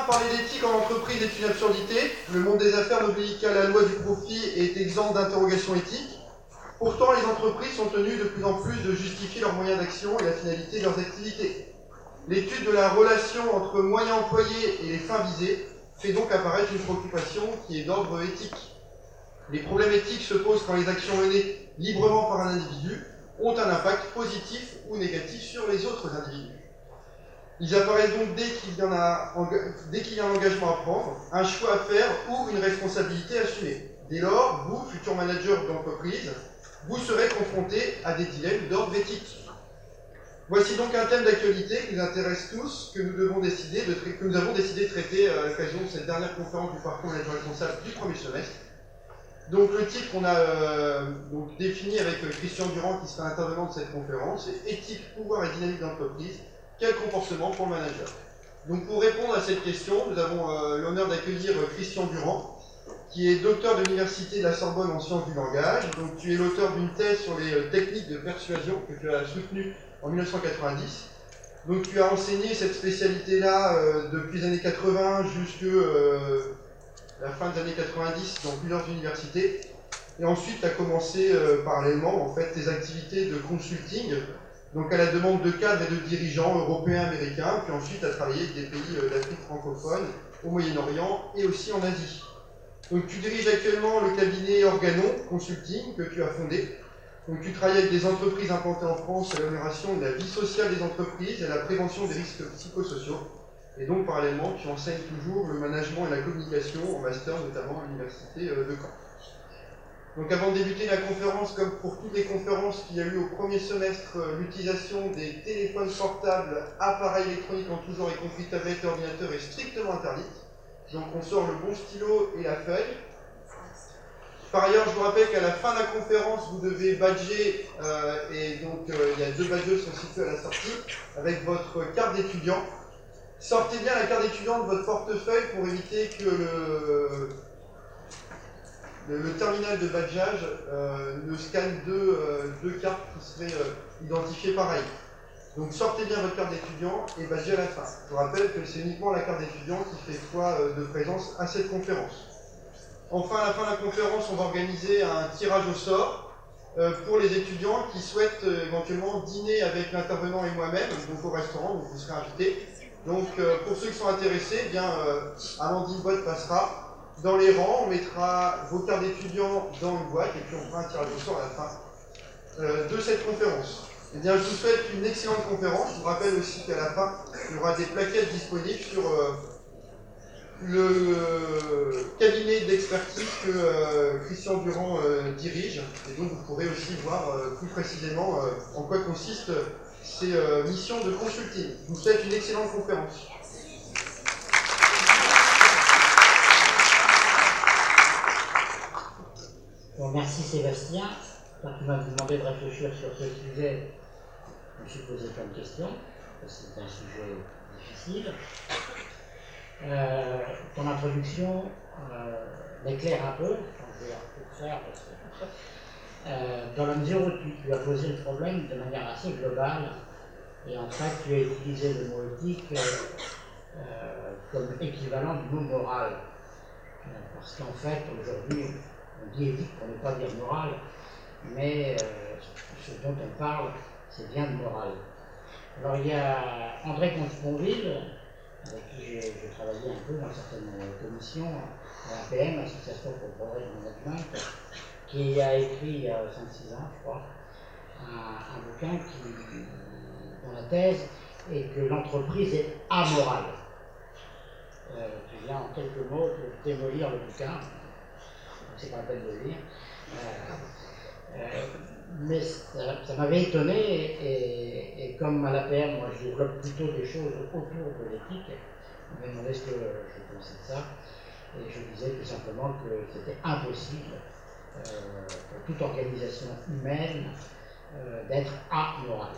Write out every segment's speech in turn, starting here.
parler d'éthique en entreprise est une absurdité. Le monde des affaires n'obéit qu'à la loi du profit et est exempt d'interrogation éthique. Pourtant, les entreprises sont tenues de plus en plus de justifier leurs moyens d'action et la finalité de leurs activités. L'étude de la relation entre moyens employés et les fins visées fait donc apparaître une préoccupation qui est d'ordre éthique. Les problèmes éthiques se posent quand les actions menées librement par un individu ont un impact positif ou négatif sur les autres individus. Ils apparaissent donc dès qu'il y a un engagement à prendre, un choix à faire ou une responsabilité à assumer. Dès lors, vous, futur manager d'entreprise, vous serez confronté à des dilemmes d'ordre éthique. Voici donc un thème d'actualité qui nous intéresse tous, que nous avons décidé de traiter à l'occasion de cette dernière conférence du parcours manager responsable du premier semestre. Donc le titre qu'on a défini avec Christian Durand qui sera intervenant de cette conférence est Éthique, pouvoir et dynamique d'entreprise, quel comportement pour le manager? Donc pour répondre à cette question, nous avons l'honneur d'accueillir Christian Durand, qui est docteur de l'Université de la Sorbonne en sciences du langage. Donc tu es l'auteur d'une thèse sur les techniques de persuasion que tu as soutenue en 1990. Donc tu as enseigné cette spécialité-là depuis les années 80 jusqu'à la fin des années 90 dans plusieurs universités. Et ensuite tu as commencé parallèlement en fait tes activités de consulting, donc à la demande de cadres et de dirigeants européens, américains, puis ensuite tu as travaillé avec des pays d'Afrique francophone, au Moyen-Orient et aussi en Asie. Donc tu diriges actuellement le cabinet Organon Consulting que tu as fondé. Donc tu travailles avec des entreprises implantées en France à l'amélioration de la vie sociale des entreprises et à la prévention des risques psychosociaux. Et donc parallèlement tu enseignes toujours le management et la communication en master, notamment à l'université de Caen. Donc avant de débuter la conférence, comme pour toutes les conférences qu'il y a eu au premier semestre, l'utilisation des téléphones portables, appareils électroniques en tout genre, y compris tablettes et ordinateurs, est strictement interdite. Donc on sort le bon stylo et la feuille. Par ailleurs, je vous rappelle qu'à la fin de la conférence, vous devez badger, et donc il y a 2 badges qui sont situés à la sortie, avec votre carte d'étudiant. Sortez bien la carte d'étudiant de votre portefeuille pour éviter que le terminal de badgeage ne scanne deux cartes qui seraient identifiées pareil. Donc sortez bien votre carte d'étudiant et badgez à la fin. Je vous rappelle que c'est uniquement la carte d'étudiant qui fait foi de présence à cette conférence. Enfin, à la fin de la conférence, on va organiser un tirage au sort pour les étudiants qui souhaitent éventuellement dîner avec l'intervenant et moi-même, donc au restaurant, donc vous serez invités. Donc pour ceux qui sont intéressés, eh bien, Amandine Bott passera dans les rangs, on mettra vos cartes d'étudiants dans une boîte et puis on fera un tirage au sort à la fin de cette conférence. Eh bien, je vous souhaite une excellente conférence. Je vous rappelle aussi qu'à la fin, il y aura des plaquettes disponibles sur le cabinet d'expertise que Christian Durand dirige. Et donc, vous pourrez aussi voir plus précisément en quoi consistent ces missions de consulting. Je vous souhaite une excellente conférence. Bon, merci Sébastien. Quand tu m'as demandé de réfléchir sur ce sujet, je me suis posé plein de questions, parce que c'est un sujet difficile. Ton introduction m'éclaire un peu, je vais la faire parce que, dans la mesure où tu as posé le problème de manière assez globale, et en fait tu as utilisé le mot éthique comme équivalent du mot moral. Parce qu'en fait, aujourd'hui, on dit éthique pour ne pas dire morale, mais ce dont on parle, c'est bien de morale. Alors il y a André Comte-Sponville, avec qui j'ai travaillé un peu dans certaines commissions, à l'APM, Association pour le progrès du management, qui a écrit il y a 5-6 ans, je crois, un bouquin dont la thèse est que l'entreprise est amorale. Tu viens en quelques mots de démolir le bouquin, c'est pas la peine de le lire. Mais ça m'avait étonné, et comme à l'APM, moi je développe plutôt des choses autour de l'éthique, on m'a demandé ce que je pensais de ça, et je disais tout simplement que c'était impossible pour toute organisation humaine d'être amorale.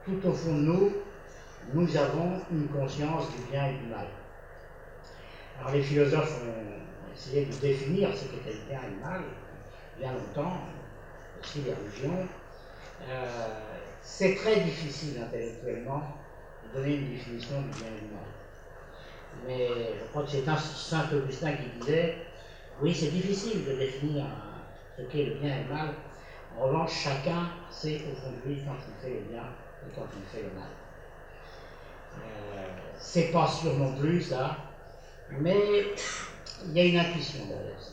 Tout au fond de nous avons une conscience du bien et du mal. Alors les philosophes ont essayé de définir ce qu'était le bien et le mal, bien longtemps, aussi les religions. C'est très difficile intellectuellement de donner une définition du bien et du mal. mais je crois que c'est Saint Augustin qui disait oui, c'est difficile de définir ce qu'est le bien et le mal. En revanche, chacun sait au fond de lui quand il fait le bien et quand il fait le mal. C'est pas sûr non plus, ça, mais il y a une intuition derrière ça.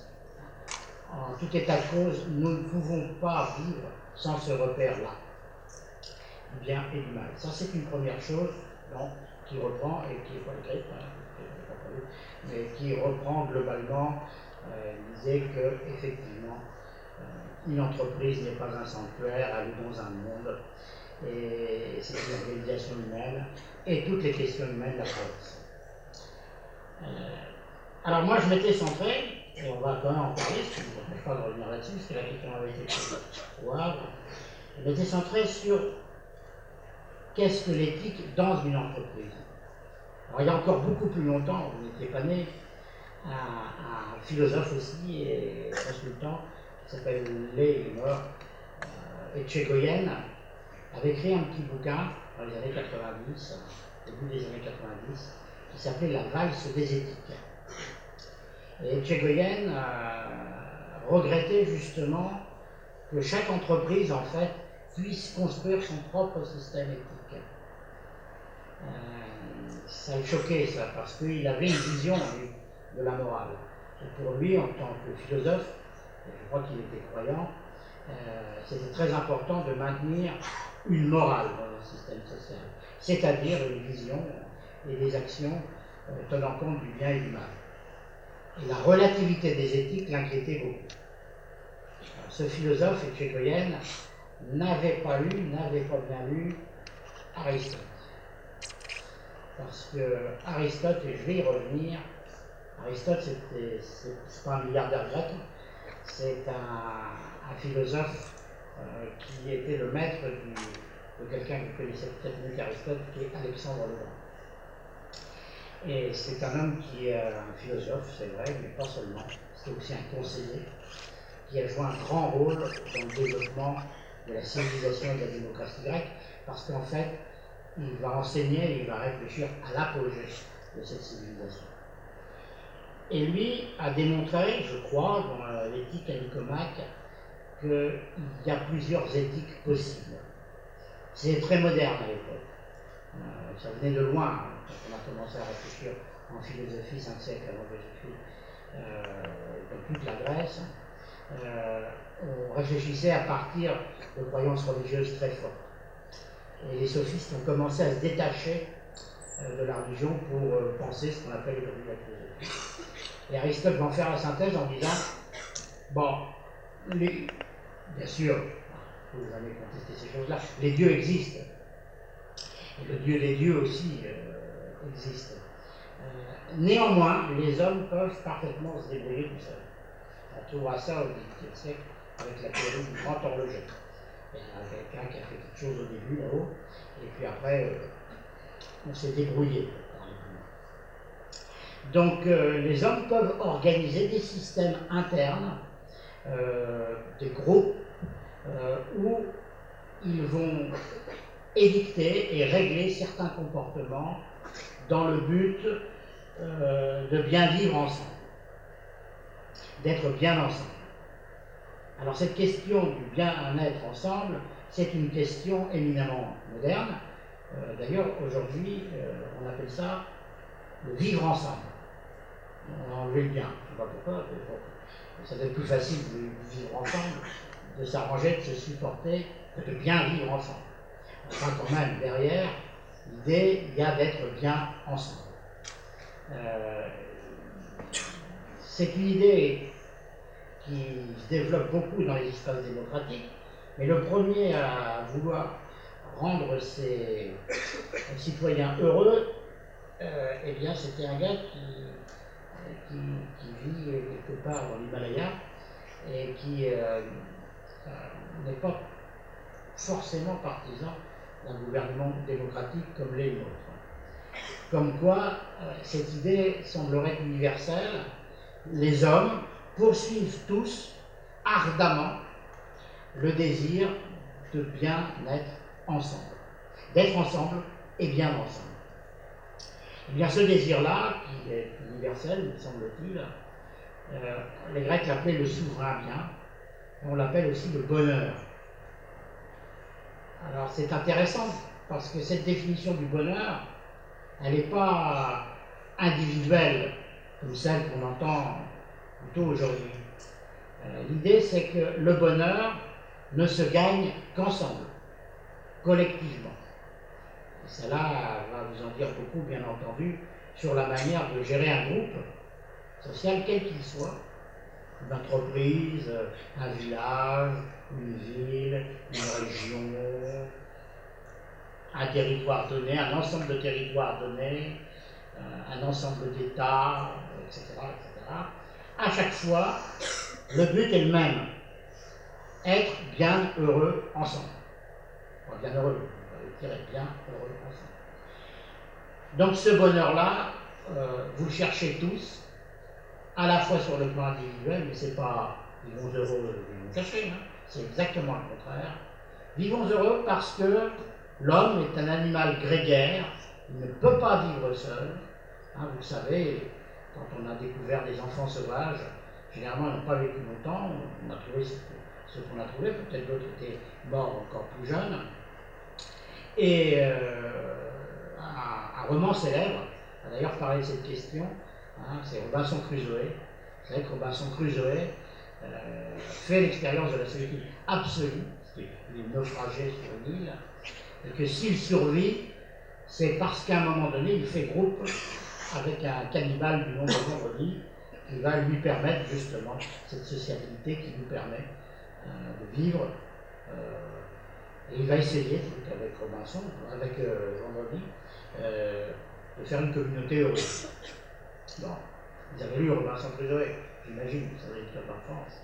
En tout état de cause, nous ne pouvons pas vivre sans ce repère-là, du bien et du mal. Ça, c'est une première chose donc, qui reprend, et qui n'est pas écrite, mais qui reprend globalement l'idée que, effectivement, une entreprise n'est pas un sanctuaire, elle est dans un monde, et c'est une organisation humaine, et toutes les questions humaines la traversent. Alors moi, je m'étais centré, et on va quand même en parler, parce que je ne m'empêche pas de revenir là-dessus, parce que la question avait été posée au Havre. Je m'étais centré sur qu'est-ce que l'éthique dans une entreprise. Alors il y a encore beaucoup plus longtemps, vous n'étiez pas né, un philosophe aussi et consultant qui s'appelle Etchegoyen avait écrit un petit bouquin dans les années 90, début des années 90, qui s'appelait La valse des éthiques. Et Etchegoyen regrettait justement que chaque entreprise, en fait, puisse construire son propre système éthique. Ça le choquait, ça, parce qu'il avait une vision de la morale. Et pour lui, en tant que philosophe, et je crois qu'il était croyant, c'était très important de maintenir une morale dans le système social, c'est-à-dire une vision et des actions tenant compte du bien et du mal. Et la relativité des éthiques l'inquiétait beaucoup. Alors, ce philosophe, Etchegoyen, n'avait pas bien lu Aristote. Parce que Aristote, et je vais y revenir, Aristote, c'est pas un milliardaire grec, c'est un philosophe qui était le maître de quelqu'un que vous connaissez peut-être mieux qu'Aristote, qui est Alexandre le Grand. Et c'est un homme qui est un philosophe, c'est vrai, mais pas seulement, c'est aussi un conseiller, qui a joué un grand rôle dans le développement de la civilisation et de la démocratie grecque, parce qu'en fait, il va enseigner et il va réfléchir à l'apogée de cette civilisation. Et lui a démontré, je crois, dans l'éthique à Nicomaque, qu'il y a plusieurs éthiques possibles. C'est très moderne à l'époque. Ça venait de loin, quand on a commencé à réfléchir en philosophie 5 siècles avant Jésus-Christ, dans toute la Grèce. On réfléchissait à partir de croyances religieuses très fortes. Et les sophistes ont commencé à se détacher de la religion pour penser ce qu'on appelle aujourd'hui la philosophie. Et Aristote va en faire la synthèse en disant bon, bien sûr, vous allez contester ces choses-là, les dieux existent. Et le Dieu des dieux aussi existe. Néanmoins, les hommes peuvent parfaitement se débrouiller tout seuls. On trouvera ça au XVIIIe siècle avec la théorie du grand horloger. Il y a quelqu'un qui a fait quelque chose au début là-haut, et puis après, on s'est débrouillé. Donc, les hommes peuvent organiser des systèmes internes, des groupes, où ils vont édicter et régler certains comportements dans le but de bien vivre ensemble, d'être bien ensemble. Alors cette question du bien-être ensemble, c'est une question éminemment moderne. D'ailleurs, aujourd'hui, on appelle ça le vivre ensemble. On a enlevé le bien, je ne sais pas pourquoi, ça doit être plus facile de vivre ensemble, de s'arranger, de se supporter, que de bien vivre ensemble. Enfin, quand même, derrière, l'idée, il y a d'être bien ensemble. C'est une idée qui se développe beaucoup dans les espaces démocratiques, mais le premier à vouloir rendre ses citoyens heureux, eh bien, c'était un gars qui vit quelque part dans l'Himalaya et qui n'est pas forcément partisan d'un gouvernement démocratique comme les nôtres. Comme quoi, cette idée semblerait universelle. Les hommes poursuivent tous ardemment le désir de bien être ensemble, d'être ensemble et bien ensemble. Eh bien, ce désir-là, qui est universel, me semble-t-il, les Grecs l'appelaient le souverain bien, et on l'appelle aussi le bonheur. Alors, c'est intéressant, parce que cette définition du bonheur, elle n'est pas individuelle, comme celle qu'on entend plutôt aujourd'hui. L'idée, c'est que le bonheur ne se gagne qu'ensemble, collectivement. Et cela va vous en dire beaucoup, bien entendu, sur la manière de gérer un groupe social, quel qu'il soit, une entreprise, un village, une ville, une région, un territoire donné, un ensemble de territoires donnés, un ensemble d'États, etc., etc. À chaque fois, le but est le même, être bien heureux ensemble. Enfin, bien heureux, on va dire être bien heureux ensemble. Donc ce bonheur-là, vous le cherchez tous, à la fois sur le plan individuel, mais c'est pas vivons heureux, vivons cachés, hein. C'est exactement le contraire. Vivons heureux parce que l'homme est un animal grégaire, il ne peut pas vivre seul. Hein, vous le savez, quand on a découvert des enfants sauvages, généralement ils n'ont pas vécu longtemps, on a trouvé ce qu'on a trouvé, peut-être d'autres étaient morts encore plus jeunes. Et un roman célèbre a d'ailleurs parlé de cette question, hein, c'est Robinson Crusoe. Vous savez que Robinson Crusoe fait l'expérience de la solitude absolue, parce qu'il est naufragé sur une île, et que s'il survit, c'est parce qu'à un moment donné, il fait groupe avec un cannibale du nom de Vendredi, qui va lui permettre justement cette sociabilité qui nous permet de vivre. Et il va essayer, donc avec Robinson, avec Vendredi, de faire une communauté heureuse. Bon, vous avez lu Robinson Crusoe, j'imagine, vous avez écrit d'enfance.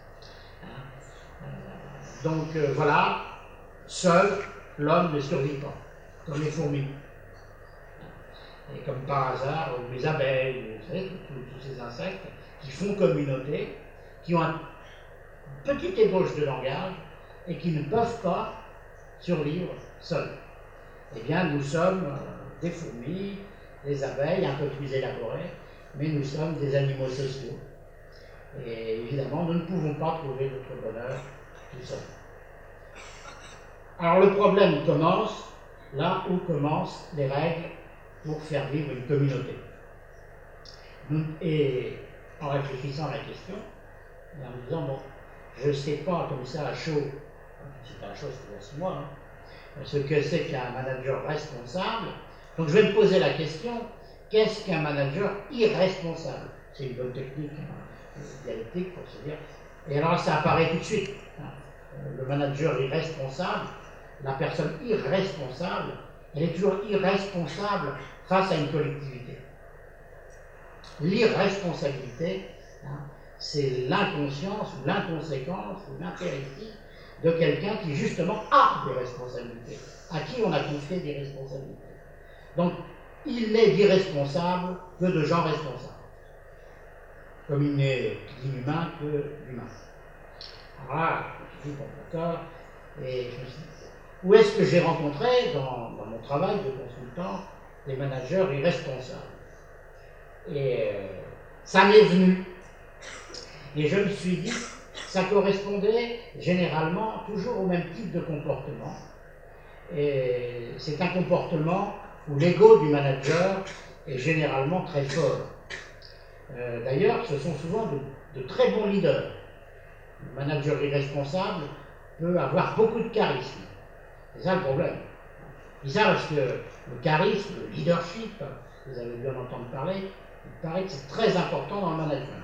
Hein. Donc voilà, seul, l'homme ne survit pas, comme les fourmis. Et comme par hasard, les abeilles, vous savez, tous ces insectes qui font communauté, qui ont une petite ébauche de langage et qui ne peuvent pas survivre seuls. Eh bien, nous sommes des fourmis, des abeilles, un peu plus élaborées, mais nous sommes des animaux sociaux. Et évidemment, nous ne pouvons pas trouver notre bonheur tout seuls. Alors le problème commence là où commencent les règles pour faire vivre une communauté. Et en réfléchissant à la question, et en me disant, bon, je ne sais pas comme ça à chaud, c'est pas la chose qui laisse moi, hein, ce que c'est qu'un manager responsable. Donc je vais me poser la question, qu'est-ce qu'un manager irresponsable? C'est une bonne technique dialectique pour se dire. Et alors ça apparaît tout de suite. Hein. Le manager irresponsable, la personne irresponsable, elle est toujours irresponsable face à une collectivité. L'irresponsabilité, hein, c'est l'inconscience ou l'inconséquence ou l'impéritie de quelqu'un qui justement a des responsabilités, à qui on a confié des responsabilités. Donc, il n'est d'irresponsable que de gens responsables, comme il n'est d'inhumain que d'humain. Alors là, je me suis dit, bon, d'accord, et je me suis dit, où est-ce que j'ai rencontré, dans mon travail de consultant, des managers irresponsables? Et ça m'est venu. Et je me suis dit, ça correspondait généralement toujours au même type de comportement. Et c'est un comportement où l'ego du manager est généralement très fort. D'ailleurs, ce sont souvent de très bons leaders. Le manager irresponsable peut avoir beaucoup de charisme. C'est ça le problème. C'est ça parce que le charisme, le leadership, vous avez dû en entendre parler, il paraît que c'est très important dans le management.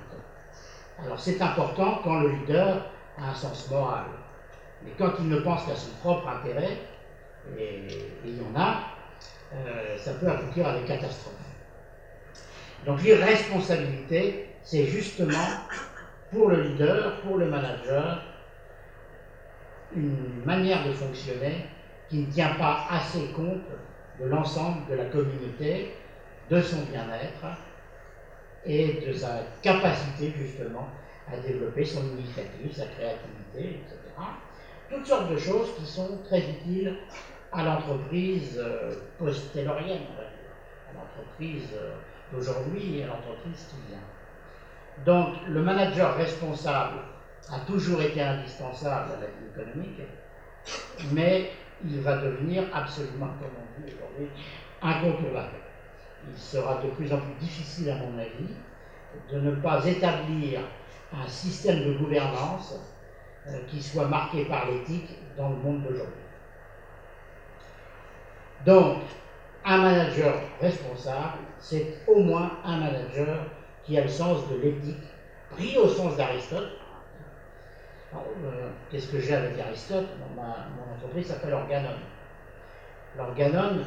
Alors c'est important quand le leader a un sens moral. Mais quand il ne pense qu'à son propre intérêt, et il y en a, ça peut aboutir à des catastrophes. Donc l'irresponsabilité, c'est justement pour le leader, pour le manager, une manière de fonctionner qui ne tient pas assez compte de l'ensemble de la communauté, de son bien-être et de sa capacité justement à développer son initiative, sa créativité, etc. Toutes sortes de choses qui sont très utiles à l'entreprise post-taylorienne, à l'entreprise d'aujourd'hui et à l'entreprise qui vient. Donc le manager responsable a toujours été indispensable à la vie économique, mais il va devenir absolument, comme on dit aujourd'hui, incontournable. Il sera de plus en plus difficile, à mon avis, de ne pas établir un système de gouvernance qui soit marqué par l'éthique dans le monde d'aujourd'hui. Donc, un manager responsable, c'est au moins un manager qui a le sens de l'éthique, pris au sens d'Aristote. Qu'est-ce que j'ai avec Aristote? Mon entreprise s'appelle Organon. L'Organon,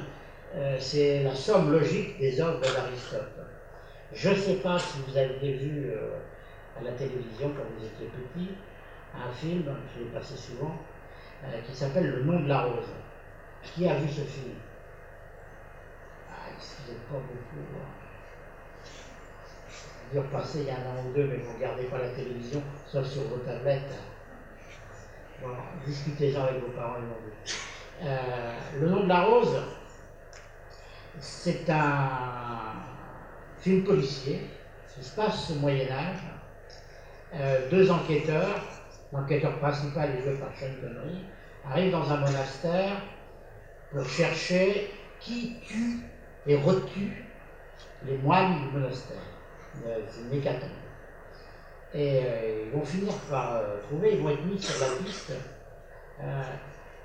c'est la somme logique des œuvres d'Aristote. Je ne sais pas si vous avez vu à la télévision, quand vous étiez petit, un film, je l'ai passé souvent, qui s'appelle Le nom de la rose. Qui a vu ce film? Excusez pas beaucoup. J'ai dû repasser il y a un an ou deux, mais vous ne regardez pas la télévision, sauf sur vos tablettes. Bon, discutez-en avec vos parents, ils vont dire. Le nom de la rose, c'est un film policier qui se passe au Moyen-Âge. Deux enquêteurs, l'enquêteur principal est joué par Sean Connery, arrivent dans un monastère pour chercher qui tue et retue les moines du monastère. C'est une hécatombe. Et ils vont finir par trouver, ils vont être mis sur la piste.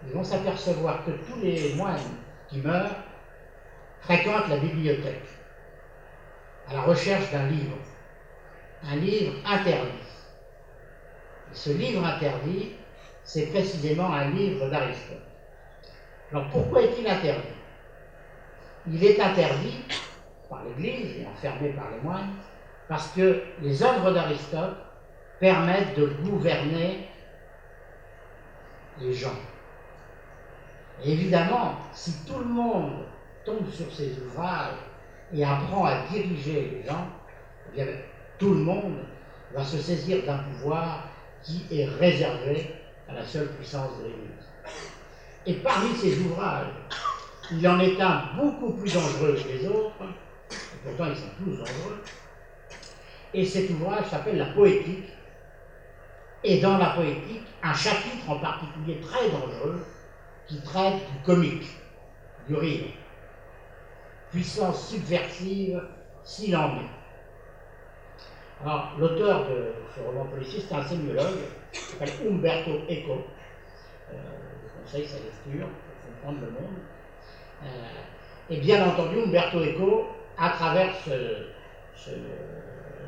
Ils vont s'apercevoir que tous les moines qui meurent fréquentent la bibliothèque à la recherche d'un livre interdit. Et ce livre interdit, c'est précisément un livre d'Aristote. Alors pourquoi est-il interdit? Il est interdit par l'Église et enfermé par les moines parce que les œuvres d'Aristote permettent de gouverner les gens. Et évidemment, si tout le monde tombe sur ces ouvrages et apprend à diriger les gens, eh bien, tout le monde va se saisir d'un pouvoir qui est réservé à la seule puissance de l'Église. Et parmi ces ouvrages, il en est un beaucoup plus dangereux que les autres, et pourtant ils sont tous dangereux, et cet ouvrage s'appelle La Poétique, et dans la Poétique, un chapitre en particulier très dangereux qui traite du comique, du rire. Puissance subversive s'il en est. Alors, l'auteur de ce roman policier, c'est un sémiologue qui s'appelle Umberto Eco. Je conseille sa lecture pour comprendre le monde. Et bien entendu, Umberto Eco, à travers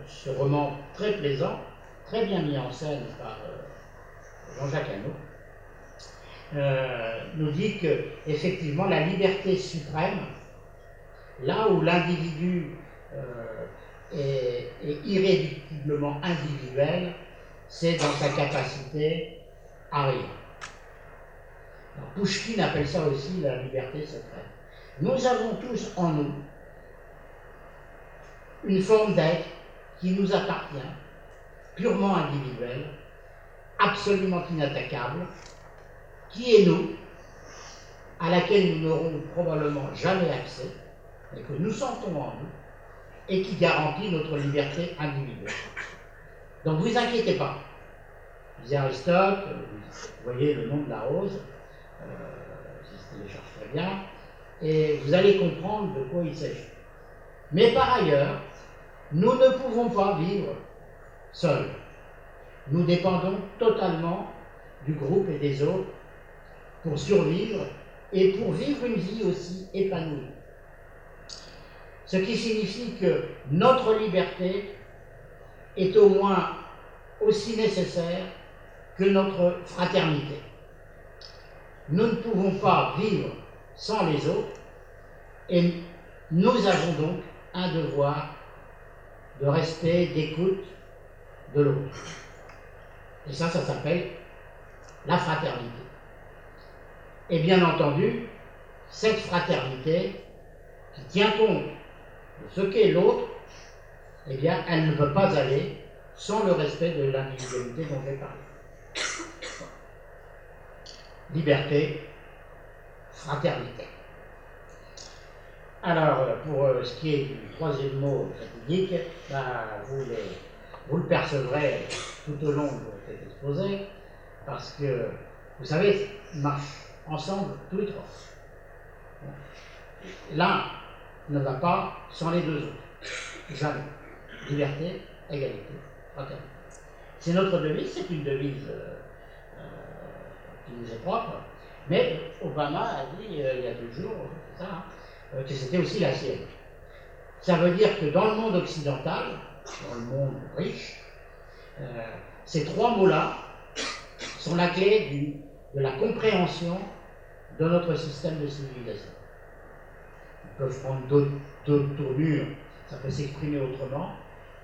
ce roman très plaisant, très bien mis en scène par Jean-Jacques Hano, nous dit que effectivement la liberté suprême, là où l'individu est irréductiblement individuel, c'est dans sa capacité à rire. Alors, Pouchkine appelle ça aussi la liberté secrète. Nous avons tous en nous une forme d'être qui nous appartient, purement individuelle, absolument inattaquable, qui est nous, à laquelle nous n'aurons probablement jamais accès, et que nous sentons en nous, et qui garantit notre liberté individuelle. Donc vous inquiétez pas. Disait Aristote, vous voyez le nom de la rose, je le cherche très bien, et vous allez comprendre de quoi il s'agit. Mais par ailleurs, nous ne pouvons pas vivre seuls. Nous dépendons totalement du groupe et des autres pour survivre et pour vivre une vie aussi épanouie. Ce qui signifie que notre liberté est au moins aussi nécessaire que notre fraternité. Nous ne pouvons pas vivre sans les autres et nous avons donc un devoir de respect, d'écoute de l'autre. Et ça s'appelle la fraternité. Et bien entendu, cette fraternité qui tient compte de ce qu'est l'autre, eh bien, elle ne peut pas aller sans le respect de l'individualité dont j'ai parlé. Liberté, fraternité. Alors, pour ce qui est du troisième mot fatidique, vous le percevrez tout au long de cet exposé, parce que, vous savez, ils marchent ensemble tous les trois. L'un ne va pas sans les deux autres. Jamais. Liberté, égalité, fraternité. C'est notre devise, c'est une devise qui nous est propre, mais Obama a dit il y a 2 jours, c'est ça, que c'était aussi la sienne. Ça veut dire que dans le monde occidental, dans le monde riche, ces 3 mots-là sont la clé de la compréhension de notre système de civilisation. Ils peuvent prendre d'autres tournures, ça peut s'exprimer autrement,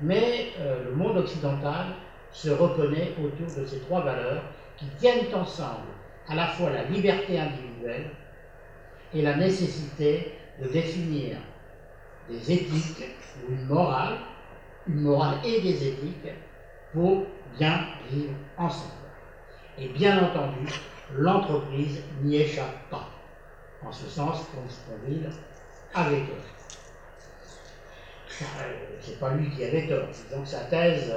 mais le monde occidental se reconnaît autour de ces 3 valeurs qui tiennent ensemble à la fois la liberté individuelle et la nécessité de définir des éthiques ou une morale et des éthiques pour bien vivre ensemble. Et bien entendu, l'entreprise n'y échappe pas, en ce sens qu'on vit avec eux. C'est pas lui qui avait tort, disons que sa thèse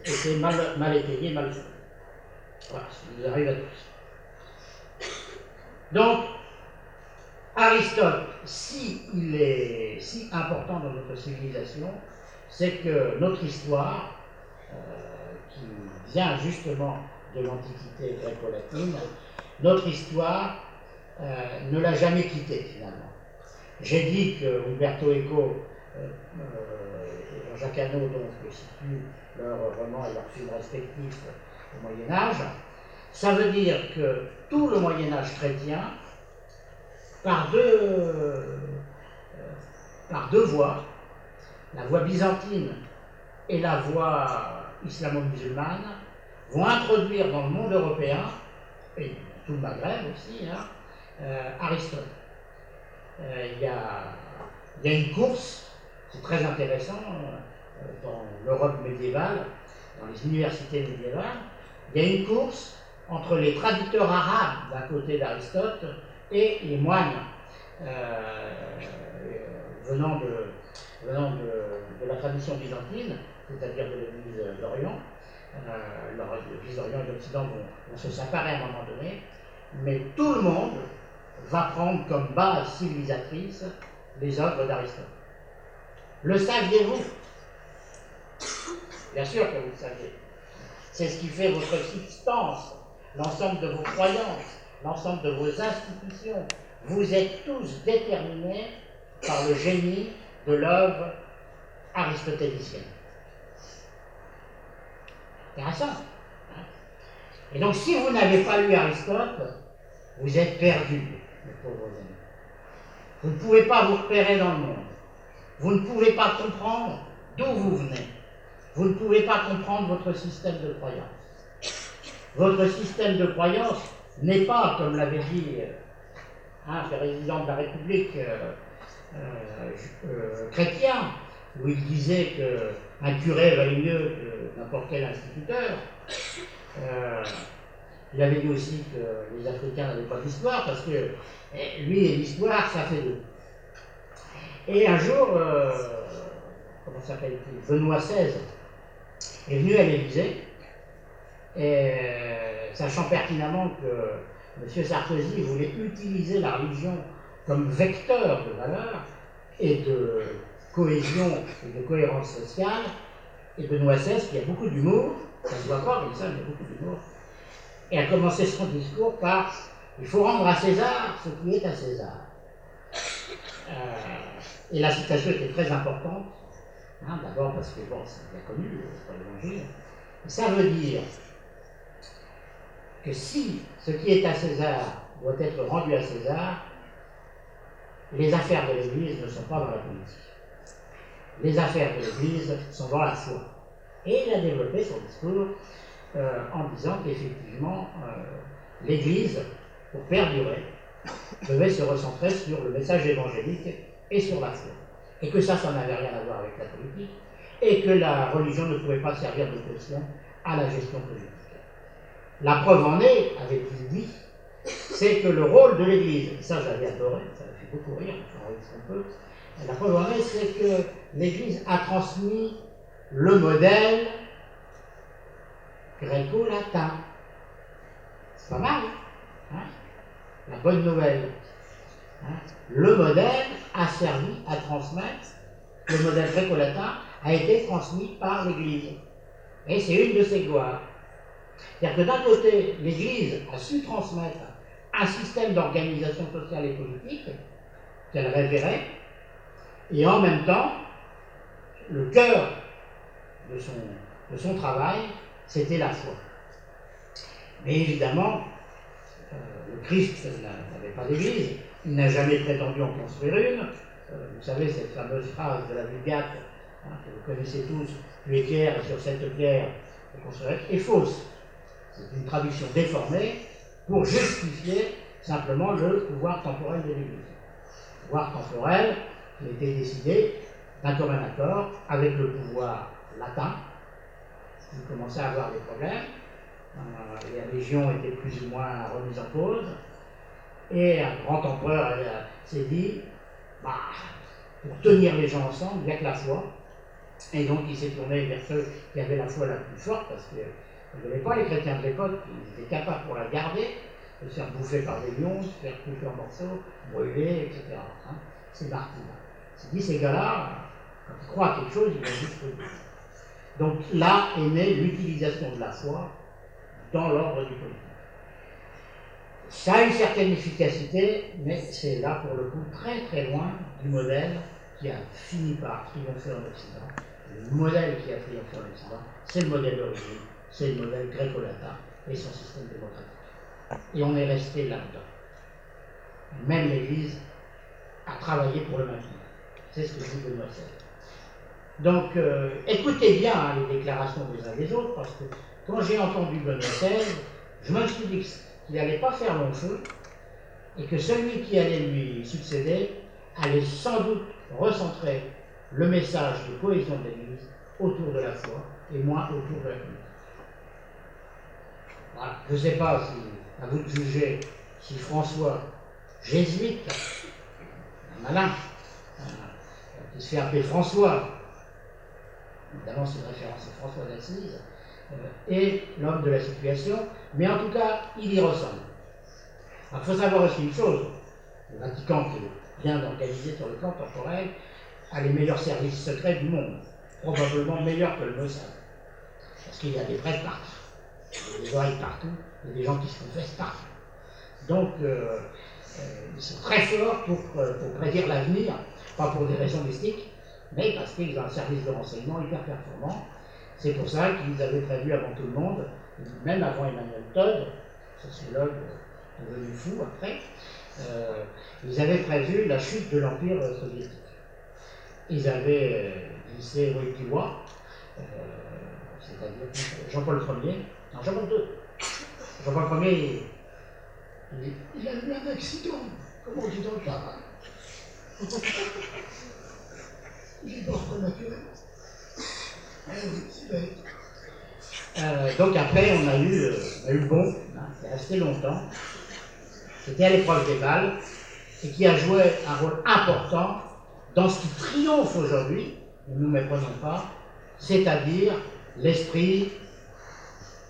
était mal étayée, mal faite. Voilà, ça nous arrive à tous. Donc, Aristote, il est si important dans notre civilisation, c'est que notre histoire, qui vient justement de l'Antiquité gréco-latine, notre histoire ne l'a jamais quitté finalement. J'ai dit que Umberto Eco et Jean-Jacques Hano donc situent leurs romans et leurs films respectifs au Moyen-Âge. Ça veut dire que tout le Moyen-Âge chrétien, par deux voies, la voie byzantine et la voie islamo-musulmane, vont introduire dans le monde européen, et tout le Maghreb aussi, Aristote. Il y a une course, c'est très intéressant, dans l'Europe médiévale, dans les universités médiévales, il y a une course entre les traducteurs arabes d'un côté d'Aristote et les moines venant de la tradition byzantine, c'est-à-dire de l'Église d'Orient. L'Église d'Orient et l'Occident vont se séparer à un moment donné, mais tout le monde va prendre comme base civilisatrice les œuvres d'Aristote. Le saviez-vous? Bien sûr que vous le savez. C'est ce qui fait votre substance, l'ensemble de vos croyances, l'ensemble de vos institutions. Vous êtes tous déterminés par le génie de l'œuvre aristotélicienne. Intéressant. Hein? Et donc, si vous n'avez pas lu Aristote, vous êtes perdus, mes pauvres amis. Vous ne pouvez pas vous repérer dans le monde. Vous ne pouvez pas comprendre d'où vous venez. Vous ne pouvez pas comprendre votre système de croyance. Votre système de croyance n'est pas, comme l'avait dit le président de la République chrétien, où il disait qu'un curé valait mieux que n'importe quel instituteur. Il avait dit aussi que les Africains n'avaient pas d'histoire, parce que lui et l'histoire, ça fait deux. Et un jour, comment s'appelle-t-il, Benoît XVI est venu à l'Élysée, et sachant pertinemment que M. Sarkozy voulait utiliser la religion comme vecteur de valeur et de cohésion et de cohérence sociale, et Benoît XVI, qui a beaucoup d'humour, ça ne se voit pas comme ça, mais beaucoup d'humour, et a commencé son discours par « Il faut rendre à César ce qui est à César ». Et la citation était très importante, d'abord parce que, bon, c'est bien connu, c'est pas l'évangile. Ça veut dire que si ce qui est à César doit être rendu à César, les affaires de l'Église ne sont pas dans la politique. Les affaires de l'Église sont dans la foi. Et il a développé son discours en disant qu'effectivement, l'Église, pour perdurer, devait se recentrer sur le message évangélique et sur la foi. Et que ça n'avait rien à voir avec la politique, et que la religion ne pouvait pas servir de caution à la gestion politique. La preuve en est, avait-il dit, c'est que le rôle de l'Église, et ça j'avais adoré, ça m'a fait beaucoup rire, on ce qu'on peut, la preuve en est, c'est que l'Église a transmis le modèle gréco-latin. C'est pas mal, hein? La bonne nouvelle. Hein? Le modèle a servi à transmettre, le modèle gréco-latin a été transmis par l'Église. Et c'est une de ses gloires. C'est-à-dire que d'un côté, l'Église a su transmettre un système d'organisation sociale et politique qu'elle révérait, et en même temps, le cœur de son travail, c'était la foi. Mais évidemment, le Christ n'avait pas d'église, il n'a jamais prétendu en construire une. Vous savez, cette fameuse phrase de la Vulgate, hein, que vous connaissez tous, tu es pierre et sur cette pierre, est fausse. C'est une traduction déformée pour justifier simplement le pouvoir temporel de l'Église. Le pouvoir temporel qui était décidé d'un commun accord avec le pouvoir latin, qui commençait à avoir des problèmes. Les religions étaient plus ou moins remises en cause. Et un grand empereur s'est dit, pour tenir les gens ensemble, il n'y a que la foi. Et donc il s'est tourné vers ceux qui avaient la foi la plus forte, parce qu'il n'y avait pas les chrétiens de l'époque, ils étaient capables pour la garder, de se faire bouffer par des lions, de se faire couper en morceaux, brûler, etc. Hein, c'est martyrs. Il s'est dit, ces gars-là, quand ils croient à quelque chose, ils vont jusqu'au bout. Donc là est née l'utilisation de la foi dans l'ordre du politique. Ça a une certaine efficacité, mais c'est là pour le coup très très loin du modèle qui a fini par triompher en Occident. Le modèle qui a triomphé en Occident, c'est le modèle d'origine, c'est le modèle gréco-latin et son système démocratique. Et on est resté là-dedans. Même l'Église a travaillé pour le maintenir. C'est ce que dit Benoît XVI. Donc, écoutez bien hein, les déclarations des uns des autres, parce que quand j'ai entendu Benoît XVI, je me suis dit qu'il n'allait pas faire long feu, et que celui qui allait lui succéder allait sans doute recentrer le message de cohésion de l'Église autour de la foi, et moins autour de la politique. Voilà. Je ne sais pas si, à vous de juger, si François, jésuite, un malin, qui se fait appeler François, évidemment c'est une référence à François d'Assise, est l'homme de la situation, mais en tout cas, il y ressemble. Alors, il faut savoir aussi une chose, le Vatican, qui est bien organisé sur le plan temporel, a les meilleurs services secrets du monde, probablement meilleurs que le Mossad, parce qu'il y a des prêtres partout, il y a des oreilles partout, il y a des gens qui se confessent partout. Donc, ils sont très forts pour prédire l'avenir, pas pour des raisons mystiques, mais parce qu'ils ont un service de renseignement hyper performant. C'est pour ça qu'ils avaient prévu avant tout le monde, même avant Emmanuel Todd, sociologue devenu fou après, ils avaient prévu la chute de l'Empire soviétique. Ils avaient glissé Wojtyła, c'est-à-dire Jean-Paul Ier, non, Jean-Paul II. Jean-Paul Ier, il a eu un accident, comme on dit dans le travail. Il est mort prématuré. Donc après, on a eu Bon, hein, qui est resté longtemps, c'était à l'épreuve des balles, et qui a joué un rôle important dans ce qui triomphe aujourd'hui, ne nous méprenons pas, c'est-à-dire l'esprit,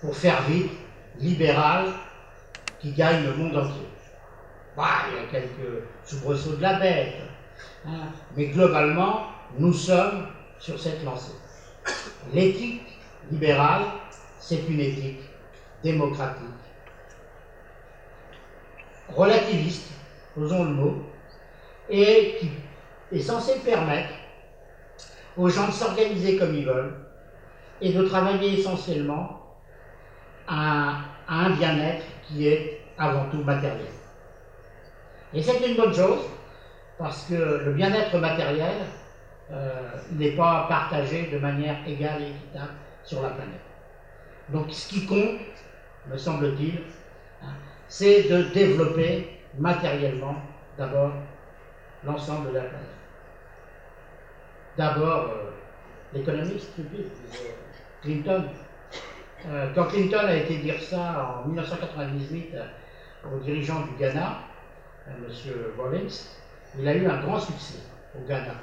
pour faire vite, libéral, qui gagne le monde entier. Il y a quelques soubresauts de la bête, hein, mais globalement, nous sommes sur cette lancée. L'éthique libérale, c'est une éthique démocratique, relativiste, osons le mot, et qui est censée permettre aux gens de s'organiser comme ils veulent et de travailler essentiellement à un bien-être qui est avant tout matériel. Et c'est une bonne chose, parce que le bien-être matériel n'est pas partagé de manière égale et équitable sur la planète. Donc ce qui compte, me semble-t-il, c'est de développer matériellement d'abord l'ensemble de la planète. D'abord, l'économie stupide, Clinton. Quand Clinton a été dire ça en 1998 au dirigeant du Ghana, M. Rawlings, il a eu un grand succès au Ghana.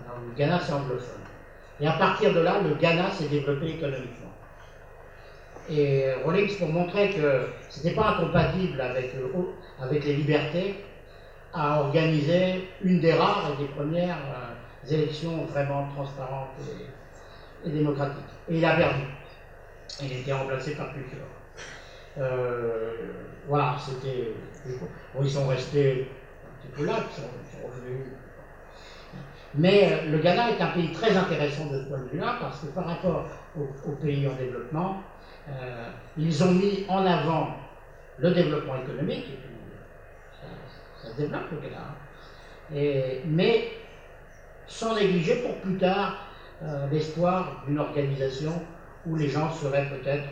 Alors, le Ghana, c'est anglophone. Et à partir de là, le Ghana s'est développé économiquement. Et Rawlings, pour montrer que ce n'était pas incompatible avec les libertés, a organisé une des rares et des premières élections vraiment transparentes et démocratiques. Et il a perdu. Il a été remplacé par plus fort. Voilà, c'était. Bon, ils sont restés un petit peu là, ils sont revenus. Mais le Ghana est un pays très intéressant de ce point de vue-là, parce que par rapport aux pays en développement, ils ont mis en avant le développement économique, et puis ça se développe le Ghana, mais sans négliger pour plus tard l'espoir d'une organisation où les gens seraient peut-être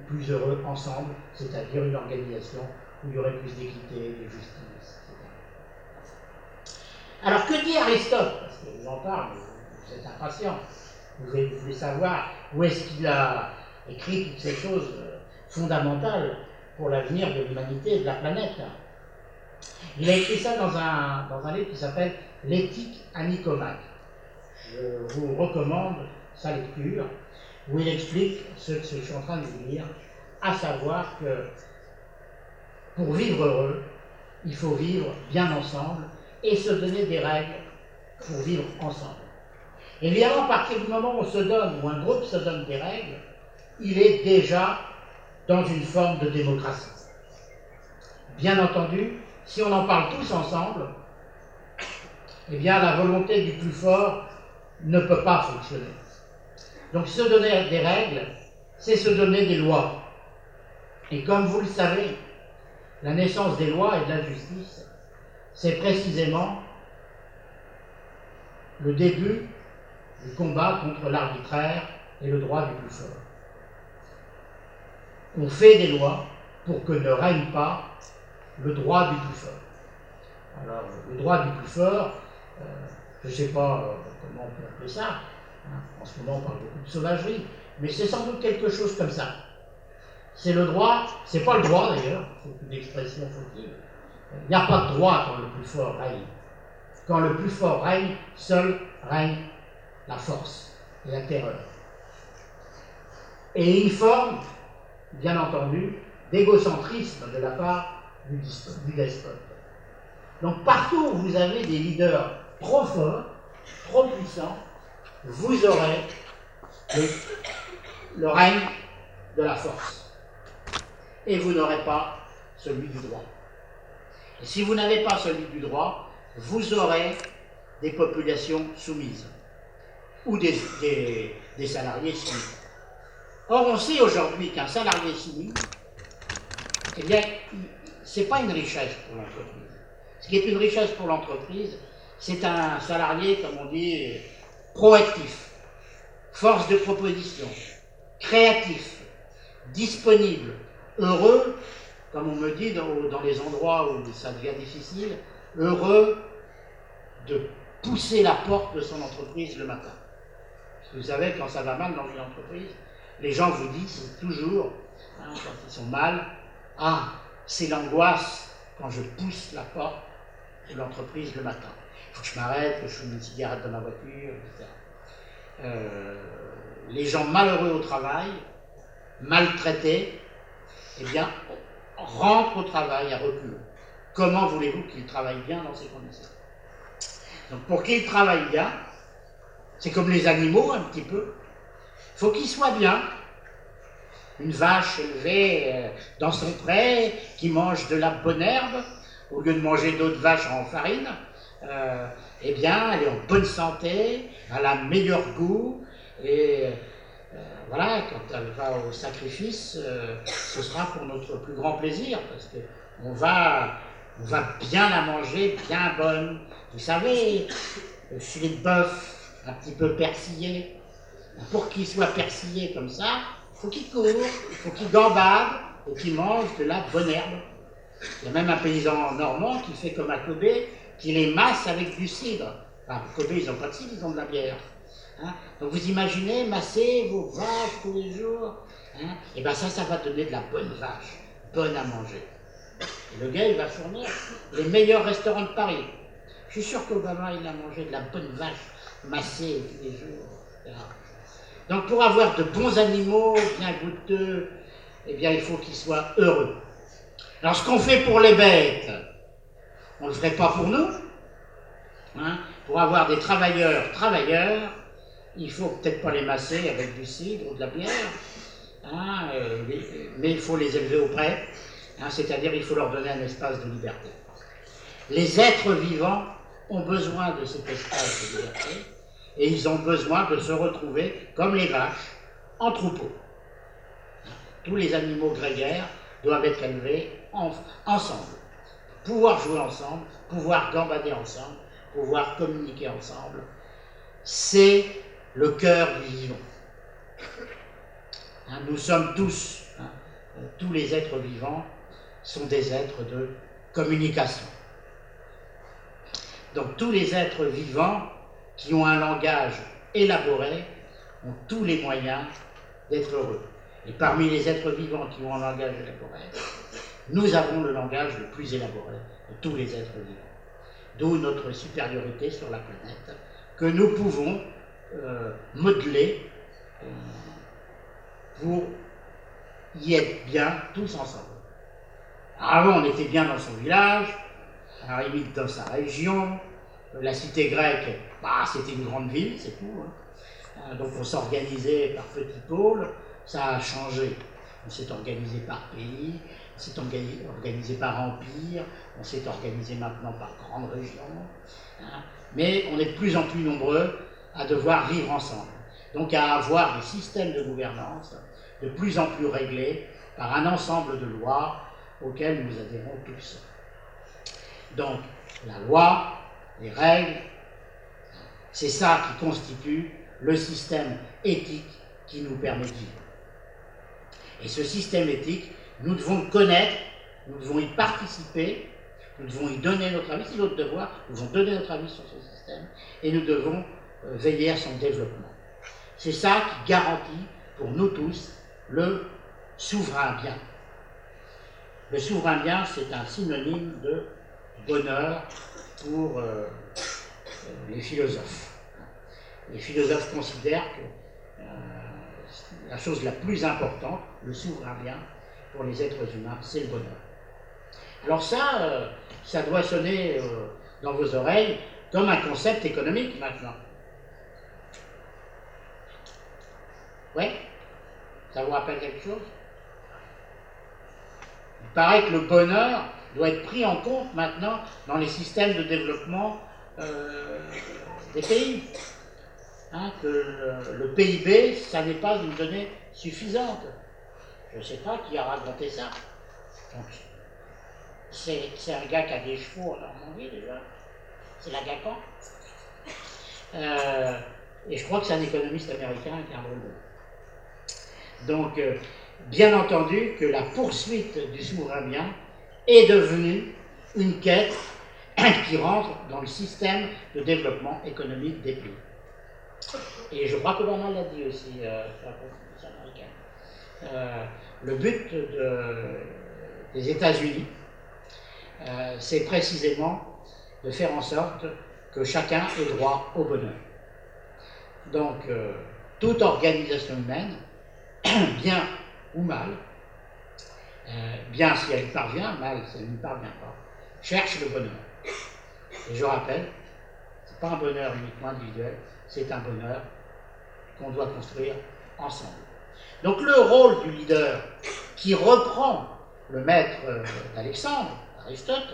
plus heureux ensemble, c'est-à-dire une organisation où il y aurait plus d'équité, de justice, etc. Alors que dit Aristote? Parce que j'en parle, vous êtes impatient, vous voulez savoir où est-ce qu'il a écrit toutes ces choses fondamentales pour l'avenir de l'humanité et de la planète. Il a écrit ça dans un livre qui s'appelle L'éthique à Nicomaque. Je vous recommande sa lecture, où il explique ce que je suis en train de vous dire, à savoir que pour vivre heureux, il faut vivre bien ensemble et se donner des règles pour vivre ensemble. Évidemment, à partir du moment où on se donne, où un groupe se donne des règles, il est déjà dans une forme de démocratie. Bien entendu, si on en parle tous ensemble, eh bien la volonté du plus fort ne peut pas fonctionner. Donc se donner des règles, c'est se donner des lois. Et comme vous le savez, la naissance des lois et de la justice, c'est précisément le début du combat contre l'arbitraire et le droit du plus fort. On fait des lois pour que ne règne pas le droit du plus fort. Alors, le droit du plus fort, je ne sais pas comment on peut appeler ça, hein. En ce moment on parle beaucoup de sauvagerie, mais c'est sans doute quelque chose comme ça. C'est le droit, c'est pas le droit d'ailleurs, c'est une expression fautive. Il n'y a pas de droit quand le plus fort règne. Quand le plus fort règne, seul règne la force et la terreur. Et une forme, bien entendu, d'égocentrisme de la part du despote. Donc partout où vous avez des leaders trop forts, trop puissants, vous aurez le règne de la force. Et vous n'aurez pas celui du droit. Et si vous n'avez pas celui du droit, vous aurez des populations soumises ou des salariés soumis. Or, on sait aujourd'hui qu'un salarié soumis, eh bien, ce n'est pas une richesse pour l'entreprise. Ce qui est une richesse pour l'entreprise, c'est un salarié, comme on dit, proactif, force de proposition, créatif, disponible, heureux, comme on me dit dans les endroits où ça devient difficile, heureux de pousser la porte de son entreprise le matin. Parce que vous savez, quand ça va mal dans une entreprise, les gens vous disent toujours, hein, quand ils sont mal, « Ah, c'est l'angoisse quand je pousse la porte de l'entreprise le matin. Il faut que je m'arrête, que je fume une cigarette dans ma voiture, etc. » Les gens malheureux au travail, maltraités, eh bien, rentrent au travail à reculons. Comment voulez-vous qu'ils travaillent bien dans ces conditions? Donc pour qu'ils travaillent bien, c'est comme les animaux un petit peu, il faut qu'ils soient bien. Une vache élevée dans son pré, qui mange de la bonne herbe, au lieu de manger d'autres vaches en farine, eh bien, elle est en bonne santé, elle a meilleur goût, et voilà, quand elle va au sacrifice, ce sera pour notre plus grand plaisir, parce qu'on va bien la manger, bien bonne. Vous savez, le filet de bœuf, un petit peu persillé, pour qu'il soit persillé comme ça, il faut qu'il court, il faut qu'il gambade et qu'il mange de la bonne herbe. Il y a même un paysan normand qui fait comme à Kobe, qui les masse avec du cidre. Enfin, Kobe, ils n'ont pas de cidre, ils ont de la bière. Hein? Donc vous imaginez masser vos vaches tous les jours hein, et bien ça va donner de la bonne vache, bonne à manger. Et le gars, il va fournir les meilleurs restaurants de Paris. Je suis sûr qu'Obama, il a mangé de la bonne vache massée tous les jours, etc. Donc pour avoir de bons animaux, bien goûteux, eh bien il faut qu'ils soient heureux. Alors ce qu'on fait pour les bêtes, on ne le ferait pas pour nous. Hein. Pour avoir des travailleurs, il faut peut-être pas les masser avec du cidre ou de la bière, hein, mais il faut les élever auprès, hein, c'est-à-dire il faut leur donner un espace de liberté. Les êtres vivants ont besoin de cet espace de liberté et ils ont besoin de se retrouver, comme les vaches, en troupeau. Tous les animaux grégaires doivent être élevés ensemble, pouvoir jouer ensemble, pouvoir gambader ensemble, pouvoir communiquer ensemble. C'est le cœur du vivant. Hein, nous sommes tous, hein, tous les êtres vivants sont des êtres de communication. Donc tous les êtres vivants qui ont un langage élaboré ont tous les moyens d'être heureux. Et parmi les êtres vivants qui ont un langage élaboré, nous avons le langage le plus élaboré de tous les êtres vivants. D'où notre supériorité sur la planète, que nous pouvons modeler pour y être bien tous ensemble. Avant, on était bien dans son village, à la limite dans sa région. La cité grecque, c'était une grande ville, c'est tout. Hein. Donc on s'organisait par petits pôles, ça a changé. On s'est organisé par pays, on s'est organisé par empire, on s'est organisé maintenant par grandes régions. Hein. Mais on est de plus en plus nombreux à devoir vivre ensemble. Donc à avoir des systèmes de gouvernance de plus en plus réglés par un ensemble de lois auxquelles nous adhérons tous. Donc la loi, les règles, c'est ça qui constitue le système éthique qui nous permet de vivre. Et ce système éthique, nous devons le connaître, nous devons y participer, nous devons y donner notre avis, c'est notre devoir, nous devons donner notre avis sur ce système et nous devons veiller à son développement. C'est ça qui garantit pour nous tous le souverain bien. Le souverain bien, c'est un synonyme de bonheur pour les philosophes. Les philosophes considèrent que la chose la plus importante, le souverain bien, pour les êtres humains, c'est le bonheur. Alors ça doit sonner dans vos oreilles comme un concept économique maintenant. Oui? Ça vous rappelle quelque chose? Il paraît que le bonheur doit être pris en compte maintenant dans les systèmes de développement des pays. Hein, que le PIB, ça n'est pas une donnée suffisante. Je ne sais pas qui a raconté ça. Donc, c'est un gars qui a des chevaux en Normandie déjà. C'est Lagacan. Et je crois que c'est un économiste américain qui a un rôle. Donc, bien entendu que la poursuite du souverain bien est devenue une quête qui rentre dans le système de développement économique des pays. Et je crois qu'Obama l'a dit aussi, sur la Constitution américaine. Le but des États-Unis, c'est précisément de faire en sorte que chacun ait droit au bonheur. Donc, toute organisation humaine, bien ou mal, bien si elle y parvient, mal si elle n'y parvient pas, cherche le bonheur. Et je rappelle, ce n'est pas un bonheur uniquement individuel, c'est un bonheur qu'on doit construire ensemble. Donc le rôle du leader, qui reprend le maître d'Alexandre, Aristote,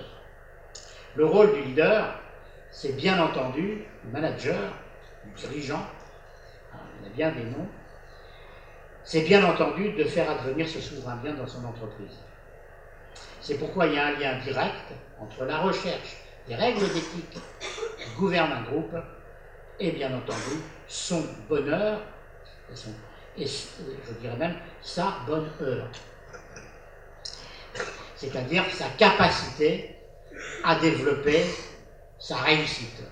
le rôle du leader, c'est bien entendu le manager, le dirigeant, il y a bien des noms, c'est bien entendu de faire advenir ce souverain bien dans son entreprise. C'est pourquoi il y a un lien direct entre la recherche des règles d'éthique qui gouvernent un groupe et bien entendu son bonheur et je dirais même sa bonne heure. C'est-à-dire sa capacité à développer sa réussite.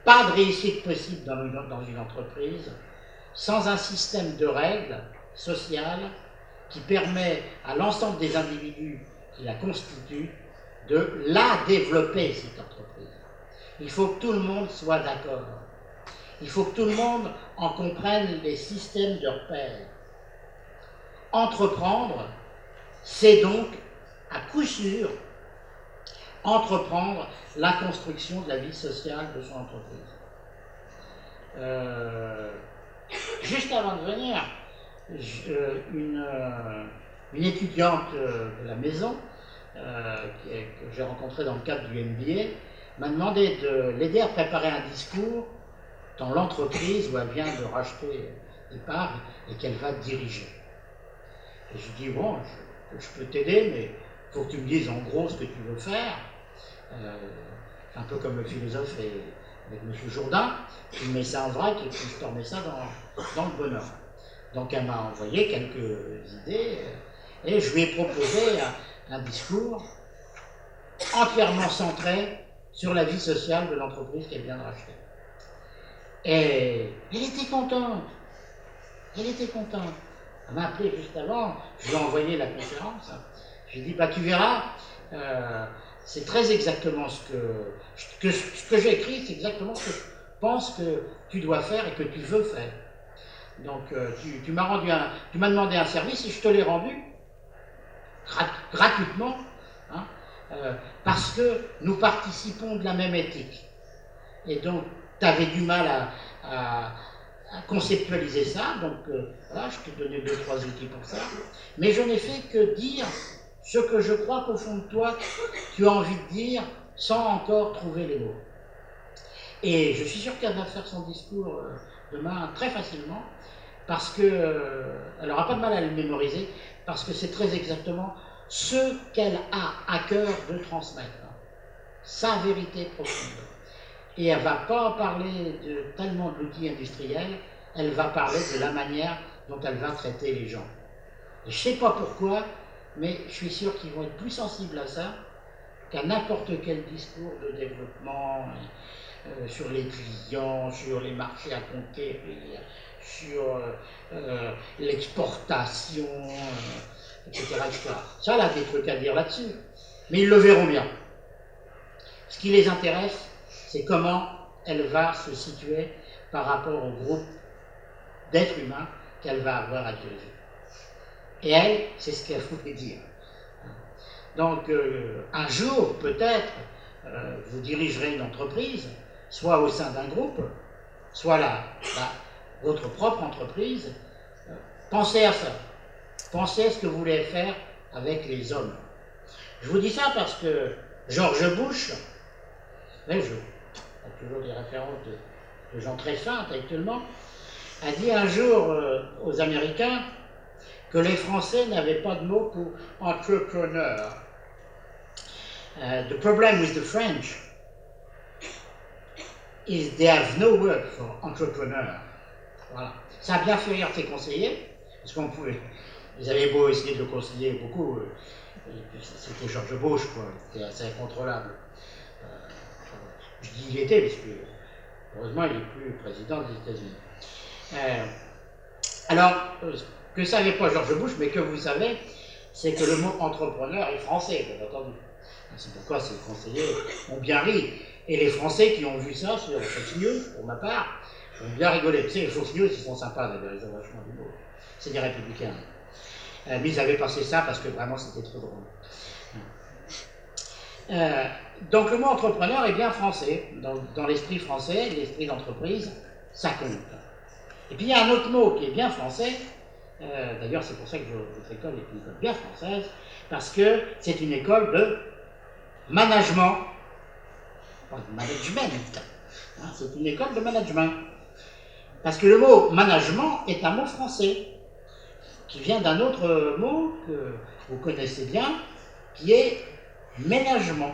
Pas de réussite possible dans une entreprise sans un système de règles, sociale qui permet à l'ensemble des individus qui la constituent de la développer, cette entreprise. Il faut que tout le monde soit d'accord. Il faut que tout le monde en comprenne les systèmes de repères. Entreprendre, c'est donc, à coup sûr, entreprendre la construction de la vie sociale de son entreprise. Juste avant de venir, une étudiante de la maison que j'ai rencontrée dans le cadre du MBA m'a demandé de l'aider à préparer un discours dans l'entreprise où elle vient de racheter des parts et qu'elle va diriger. Et je dis, bon, je peux t'aider, mais il faut que tu me dises en gros ce que tu veux faire. Un peu comme le philosophe avec M. Jourdain, tu mets ça en vrac et puis je te remets ça dans le bonheur. Donc elle m'a envoyé quelques idées et je lui ai proposé un discours entièrement centré sur la vie sociale de l'entreprise qu'elle vient de racheter. Et elle était contente. Elle était contente. Elle m'a appelé juste avant, je lui ai envoyé la conférence. Je lui ai dit, bah, tu verras, c'est très exactement ce que j'ai écrit, c'est exactement ce que je pense que tu dois faire et que tu veux faire. Donc tu m'as demandé un service et je te l'ai rendu gratuitement, hein, parce que nous participons de la même éthique. Et donc tu avais du mal à conceptualiser ça, donc voilà, je t'ai donné 2-3 outils pour ça, mais je n'ai fait que dire ce que je crois qu'au fond de toi, tu as envie de dire sans encore trouver les mots. Et je suis sûr qu'elle va faire son discours demain très facilement, parce qu'elle n'aura pas de mal à le mémoriser, parce que c'est très exactement ce qu'elle a à cœur de transmettre, sa vérité profonde. Et elle ne va pas parler tellement de l'outil industriel, elle va parler de la manière dont elle va traiter les gens. Et je ne sais pas pourquoi, mais je suis sûr qu'ils vont être plus sensibles à ça qu'à n'importe quel discours de développement sur les clients, sur les marchés à conquérir, sur l'exportation, etc., etc. Ça, elle a des trucs à dire là-dessus, mais ils le verront bien. Ce qui les intéresse, c'est comment elle va se situer par rapport au groupe d'êtres humains qu'elle va avoir à diriger. Et elle, c'est ce qu'elle voulait dire. Donc, un jour, peut-être, vous dirigerez une entreprise, soit au sein d'un groupe, soit votre propre entreprise. Pensez à ça. Pensez à ce que vous voulez faire avec les hommes. Je vous dis ça parce que George Bush, il y a toujours des références de gens très fins intellectuellement, a dit un jour aux Américains que les Français n'avaient pas de mot pour entrepreneur. The problem with the French is they have no word for entrepreneur. Voilà. Ça a bien fait rire ses conseillers, parce ils avaient beau essayer de le conseiller beaucoup, c'était George Bush, quoi, c'était assez incontrôlable. Je dis il était, parce que heureusement il n'est plus président des États-Unis. Alors, ce que ne savait pas George Bush, mais que vous savez, c'est que le mot entrepreneur est français, bien entendu. C'est pourquoi ces conseillers ont bien ri. Et les Français qui ont vu ça sur Fox News, pour ma part, ont bien rigolé. Vous savez, les Fox News, ils sont sympas, d'ailleurs, ils ont vachement d'humour. C'est des républicains. Mais ils avaient passé ça parce que vraiment c'était trop drôle. Donc le mot entrepreneur est bien français. Dans l'esprit français, l'esprit d'entreprise, ça compte. Et puis il y a un autre mot qui est bien français. D'ailleurs, c'est pour ça que votre école est une école bien française, parce que c'est une école de management. Pas de management. Hein, c'est une école de management. Parce que le mot management est un mot français, qui vient d'un autre mot que vous connaissez bien, qui est ménagement.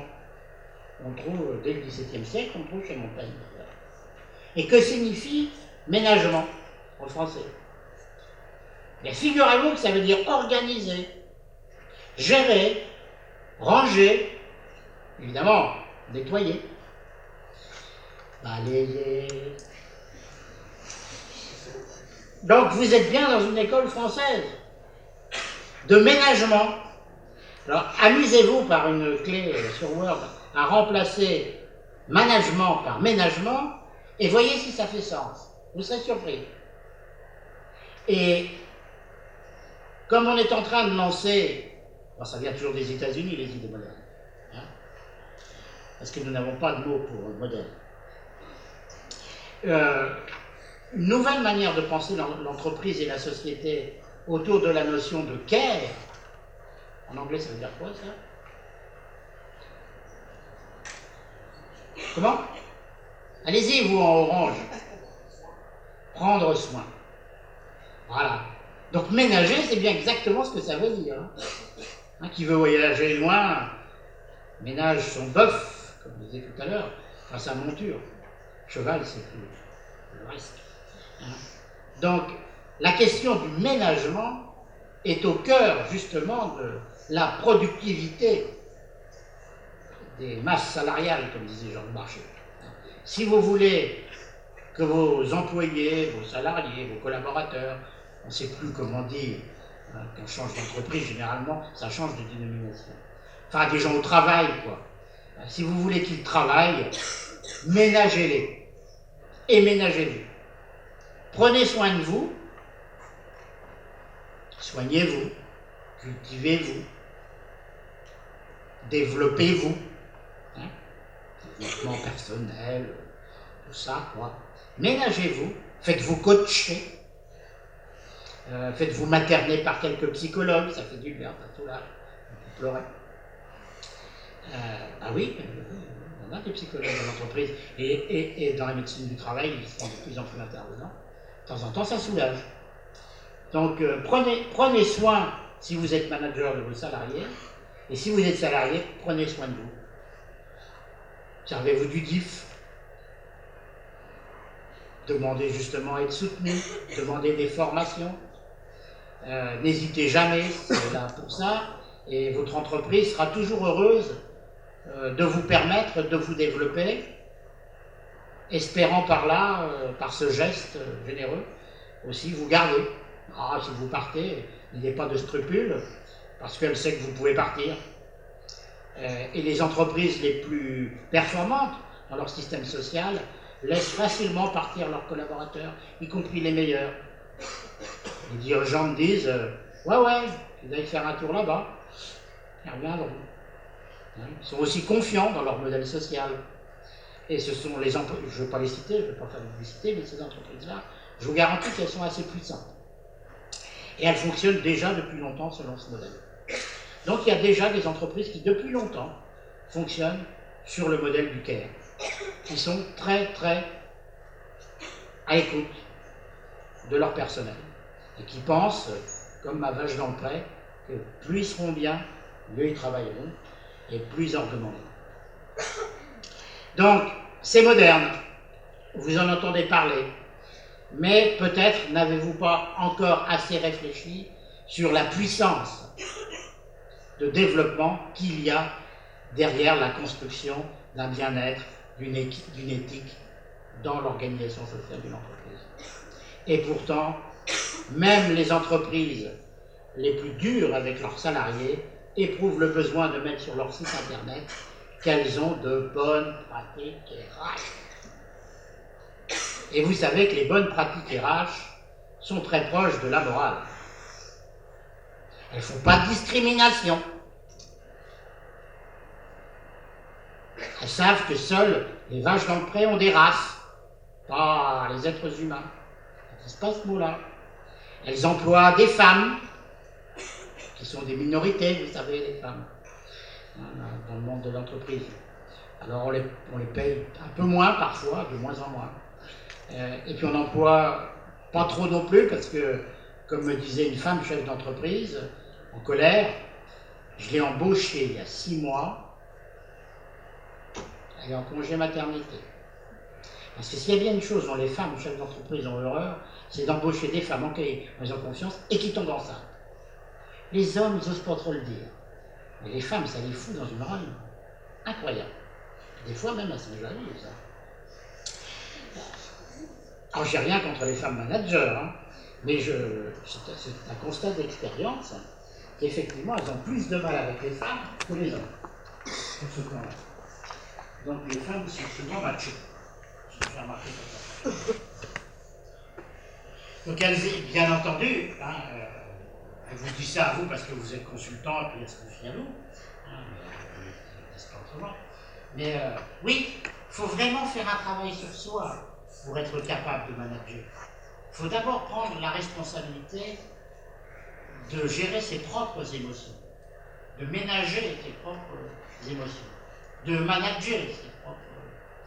On trouve, dès le XVIIe siècle, on trouve chez Montaigne. Et que signifie ménagement en français? Mais figurez-vous que ça veut dire organiser, gérer, ranger, évidemment, nettoyer, balayer. Donc vous êtes bien dans une école française de ménagement. Alors amusez-vous par une clé sur Word à remplacer management par ménagement et voyez si ça fait sens. Vous serez surpris. Et comme on est en train de lancer, bon, ça vient toujours des États-Unis les idées modernes, hein, parce que nous n'avons pas de mot pour moderne. Une nouvelle manière de penser l'entreprise et la société autour de la notion de care. En anglais, ça veut dire quoi, ça? Comment? Allez-y, vous, en orange. Prendre soin. Voilà. Donc, ménager, c'est bien exactement ce que ça veut dire. Hein, qui veut voyager loin, ménage son bœuf, comme je disais tout à l'heure, enfin sa monture. Cheval, c'est plus le reste. Hein. Donc, la question du ménagement est au cœur, justement, de la productivité des masses salariales, comme disait Jean Marché. Si vous voulez que vos employés, vos salariés, vos collaborateurs, on ne sait plus comment dire, hein, quand on change d'entreprise, généralement, ça change de dénomination. Enfin, des gens au travail, quoi. Si vous voulez qu'ils travaillent, ménagez-les. Et ménagez-vous. Prenez soin de vous, soignez-vous, cultivez-vous, développez-vous, hein, développement personnel, tout ça, quoi. Ménagez-vous, faites-vous coacher, faites-vous materner par quelques psychologues, ça fait du bien, ça soulage, vous pleurez. Ah oui, il y en a des psychologues dans l'entreprise et dans la médecine du travail, ils sont de plus en plus intervenants. De temps en temps, ça soulage. Donc, prenez soin, si vous êtes manager, de vos salariés, et si vous êtes salarié, prenez soin de vous. Servez-vous du DIF. Demandez justement à être soutenu, demandez des formations. N'hésitez jamais, c'est là pour ça, et votre entreprise sera toujours heureuse de vous permettre de vous développer, espérant par là, par ce geste généreux, aussi vous garder. Ah, si vous partez, n'ayez pas de scrupules, parce qu'elle sait que vous pouvez partir. Et les entreprises les plus performantes dans leur système social laissent facilement partir leurs collaborateurs, y compris les meilleurs. Les dirigeants me disent ouais, vous allez faire un tour là-bas, ils reviendront. Ils sont aussi confiants dans leur modèle social. Et ce sont les entreprises, je ne veux pas les citer, je ne veux pas faire de publicité, mais ces entreprises-là, je vous garantis qu'elles sont assez puissantes. Et elles fonctionnent déjà depuis longtemps selon ce modèle. Donc il y a déjà des entreprises qui, depuis longtemps, fonctionnent sur le modèle du CARE, qui sont très, très à l'écoute de leur personnel, et qui pensent, comme ma vache dans le pré, que plus ils seront bien, mieux ils travailleront, et plus ils en demanderont. Donc, c'est moderne, vous en entendez parler, mais peut-être n'avez-vous pas encore assez réfléchi sur la puissance de développement qu'il y a derrière la construction d'un bien-être, d'une éthique dans l'organisation sociale d'une entreprise. Et pourtant, même les entreprises les plus dures avec leurs salariés éprouvent le besoin de mettre sur leur site internet qu'elles ont de bonnes pratiques RH. Et vous savez que les bonnes pratiques RH sont très proches de la morale. Elles ne font pas de discrimination. Elles savent que seules les vaches dans le pré ont des races, pas les êtres humains. C'est pas ce mot-là. Elles emploient des femmes, qui sont des minorités, vous savez, les femmes, dans le monde de l'entreprise. Alors on les paye un peu moins parfois, de moins en moins. Et puis on n'emploie pas trop non plus, parce que, comme me disait une femme chef d'entreprise, en colère, je l'ai embauchée il y a 6 mois, elle est en congé maternité. Parce que s'il y a bien une chose dont les femmes chefs d'entreprise ont horreur, c'est d'embaucher des femmes en qui elles ont confiance et qui tombent enceintes. Les hommes, ils n'osent pas trop le dire. Mais les femmes, ça les fout dans une rage incroyable. Des fois même assez jolie, ça. Alors j'ai rien contre les femmes managers, hein, Mais c'est un constat d'expérience qu'effectivement, elles ont plus de mal avec les femmes que les hommes, sur ce point-là. Donc les femmes sont souvent machos. Je me fais remarquer comme ça. Donc elles, bien entendu, elle vous dit ça à vous parce que vous êtes consultant et puis elle se confie à vous. Pas autrement. Mais oui, il faut vraiment faire un travail sur soi pour être capable de manager. Il faut d'abord prendre la responsabilité de gérer ses propres émotions, de ménager ses propres émotions, de manager ses propres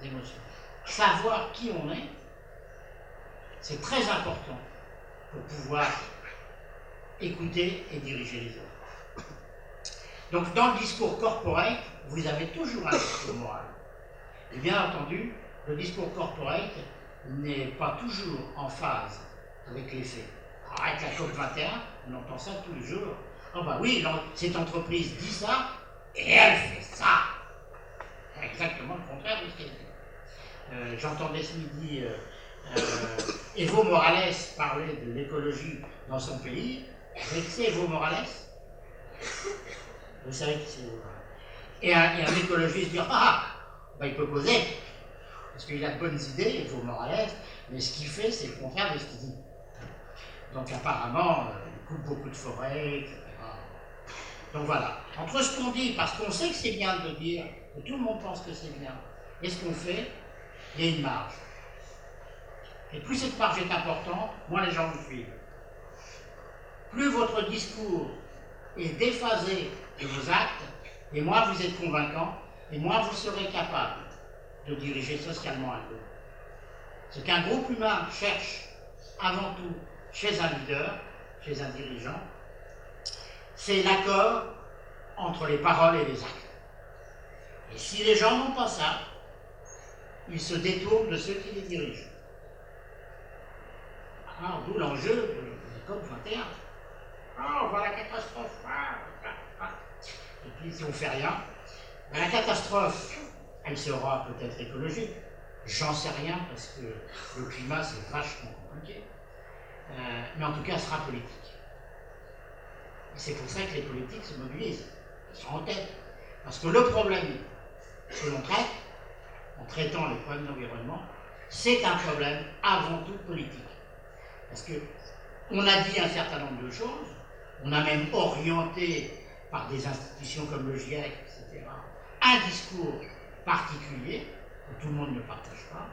émotions. Savoir qui on est, c'est très important pour pouvoir écouter et diriger les autres. Donc dans le discours corporate, vous avez toujours un discours moral. Et bien entendu, le discours corporate n'est pas toujours en phase avec les faits. Alors, avec la COP21, on entend ça tous les jours. Oh bah oui, cette entreprise dit ça, et elle fait ça. C'est exactement le contraire de ce qu'elle dit. J'entendais ce midi Evo Morales parler de l'écologie dans son pays. Vous savez Evo Morales? Vous savez qui c'est Evo Morales? Et un écologiste dit il peut poser, parce qu'il a de bonnes idées, Evo Morales, mais ce qu'il fait, c'est le contraire de ce qu'il dit. Donc apparemment, il coupe beaucoup de forêts, etc. Donc voilà. Entre ce qu'on dit, parce qu'on sait que c'est bien de dire, que tout le monde pense que c'est bien, et ce qu'on fait, il y a une marge. Et plus cette marge est importante, moins les gens vous suivent. Plus votre discours est déphasé de vos actes, et moins vous êtes convaincant, et moins vous serez capable de diriger socialement un groupe. Ce qu'un groupe humain cherche avant tout chez un leader, chez un dirigeant, c'est l'accord entre les paroles et les actes. Et si les gens n'ont pas ça, ils se détournent de ceux qui les dirigent. Alors, d'où l'enjeu de la COP21. On voit la catastrophe. Et puis, si on ne fait rien, la catastrophe, elle sera peut-être écologique. J'en sais rien, parce que le climat, c'est vachement compliqué. Mais en tout cas, elle sera politique. Et c'est pour ça que les politiques se mobilisent. Ils sont en tête. Parce que le problème que l'on traite, en traitant les problèmes d'environnement, c'est un problème avant tout politique. Parce qu'on a dit un certain nombre de choses, on a même orienté par des institutions comme le GIEC, etc., un discours particulier, que tout le monde ne partage pas,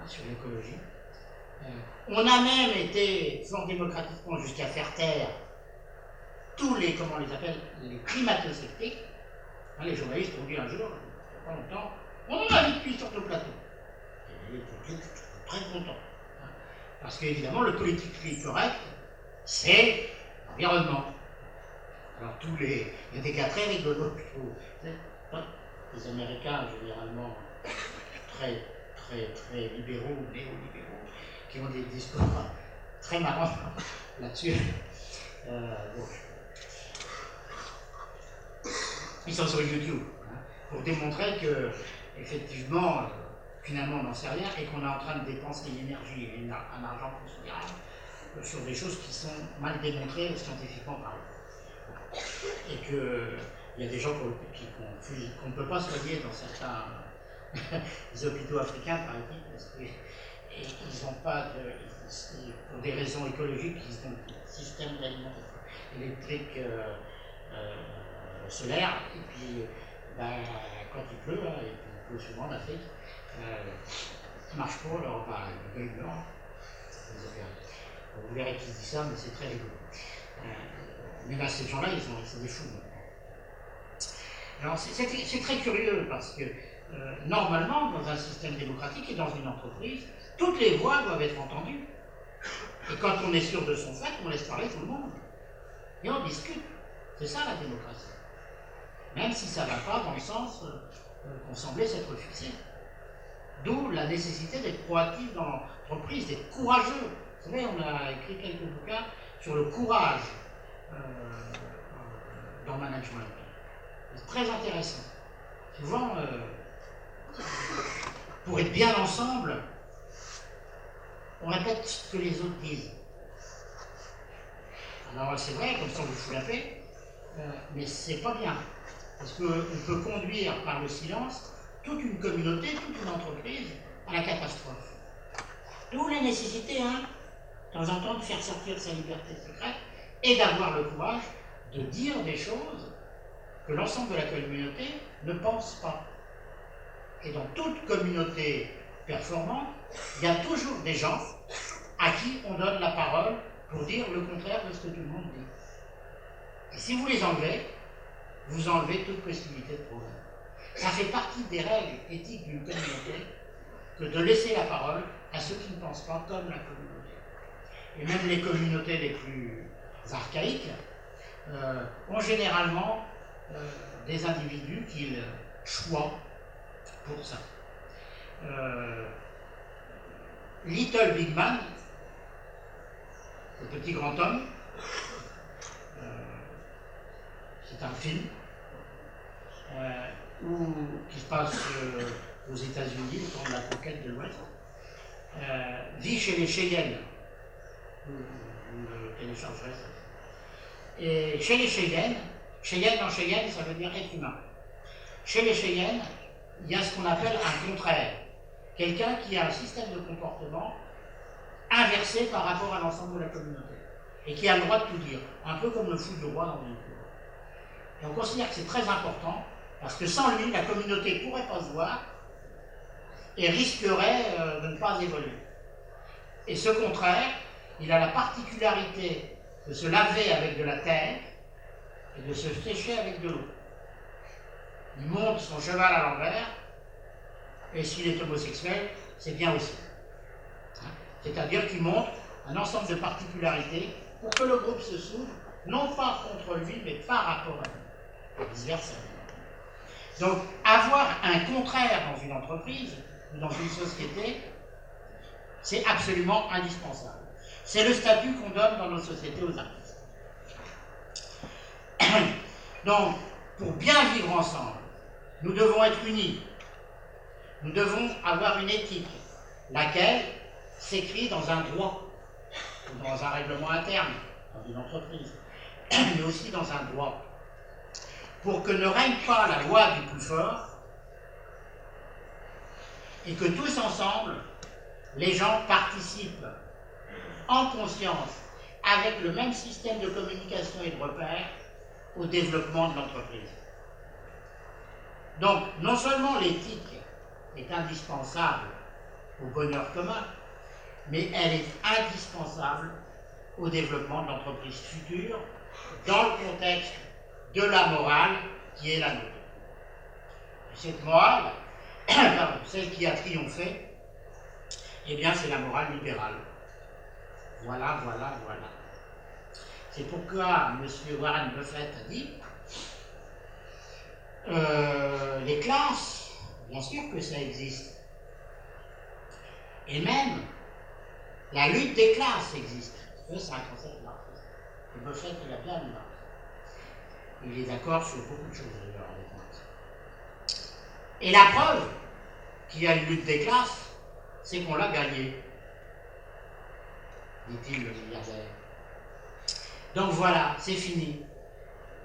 sur l'écologie. On a même été, fort démocratiquement, jusqu'à faire taire tous les, comment on les appelle, les climato-sceptiques. Les journalistes ont dit un jour, il n'y a pas longtemps, on en a vécu sur le plateau. Et ils étaient très contents. Parce qu'évidemment, le politically correct, c'est l'environnement. Alors il y a des cas très rigolos, je trouve. Les Américains, généralement, très libéraux, néolibéraux, qui ont des discours très marrants là-dessus. Ils sont sur YouTube, pour démontrer que, effectivement, finalement, on n'en sait rien et qu'on est en train de dépenser l'énergie et un argent considérable sur des choses qui sont mal démontrées scientifiquement parlant. Et qu'il y a des gens qu'on ne peut pas soigner dans certains hôpitaux africains, par exemple, parce qu'ils n'ont pas pour des raisons écologiques, ils ont un système d'alimentation électrique solaire, et puis quand il pleut, et il pleut souvent en Afrique, ça ne marche pas, alors le gars il meurt. Vous verrez qui dit ça, mais c'est très rigolo. Mais là, ces gens-là, ils sont des fous. Alors c'est très curieux, parce que normalement, dans un système démocratique et dans une entreprise, toutes les voix doivent être entendues. Et quand on est sûr de son fait, on laisse parler tout le monde. Et on discute. C'est ça la démocratie. Même si ça ne va pas dans le sens qu'on semblait s'être fixé. D'où la nécessité d'être proactif dans l'entreprise, d'être courageux. Vous savez, on a écrit quelques bouquins sur le courage dans le management. C'est très intéressant. Souvent, pour être bien ensemble, on répète ce que les autres disent. Alors c'est vrai, comme ça on vous fout la paix, mais c'est pas bien. Parce qu'on peut conduire par le silence toute une communauté, toute une entreprise à la catastrophe. D'où la nécessité, de temps en temps, de faire sortir sa liberté secrète et d'avoir le courage de dire des choses que l'ensemble de la communauté ne pense pas. Et dans toute communauté performante, il y a toujours des gens à qui on donne la parole pour dire le contraire de ce que tout le monde dit. Et si vous les enlevez, vous enlevez toute possibilité de problème. Ça fait partie des règles éthiques d'une communauté que de laisser la parole à ceux qui ne pensent pas comme la communauté. Et même les communautés les plus archaïques ont généralement des individus qu'ils choisissent pour ça. Little Big Man, le petit grand homme, c'est un film qui se passe aux États-Unis, au temps de la conquête de l'Ouest, vit chez les Cheyennes. Vous le téléchargerez ça. Et chez les Cheyennes, Cheyenne dans Cheyenne, ça veut dire être humain. Chez les Cheyennes, il y a ce qu'on appelle un contraire. Quelqu'un qui a un système de comportement inversé par rapport à l'ensemble de la communauté. Et qui a le droit de tout dire. Un peu comme le fou du roi dans une cour. Et on considère que c'est très important, parce que sans lui, la communauté ne pourrait pas se voir et risquerait de ne pas évoluer. Et ce contraire, il a la particularité de se laver avec de la terre et de se sécher avec de l'eau. Il monte son cheval à l'envers, et s'il est homosexuel, c'est bien aussi. C'est-à-dire qu'il montre un ensemble de particularités pour que le groupe se s'ouvre, non pas contre lui, mais par rapport à lui, et vice-versa. Donc, avoir un contraire dans une entreprise ou dans une société, c'est absolument indispensable. C'est le statut qu'on donne dans nos sociétés aux artistes. Donc, pour bien vivre ensemble, nous devons être unis. Nous devons avoir une éthique, laquelle s'écrit dans un droit, ou dans un règlement interne, dans une entreprise, mais aussi dans un droit, pour que ne règne pas la loi du plus fort, et que tous ensemble, les gens participent en conscience, avec le même système de communication et de repères, au développement de l'entreprise. Donc, non seulement l'éthique est indispensable au bonheur commun, mais elle est indispensable au développement de l'entreprise future dans le contexte de la morale qui est la nôtre. Cette morale, celle qui a triomphé, eh bien c'est la morale libérale. Voilà. C'est pourquoi M. Warren Buffett a dit les classes, bien sûr que ça existe. Et même la lutte des classes existe. C'est un concept marxiste. Et Buffett, il a bien lu Marx. Il est d'accord sur beaucoup de choses d'ailleurs avec Marx. Et la preuve qu'il y a une lutte des classes, c'est qu'on l'a gagnée, dit-il le milliardaire. Donc voilà, c'est fini.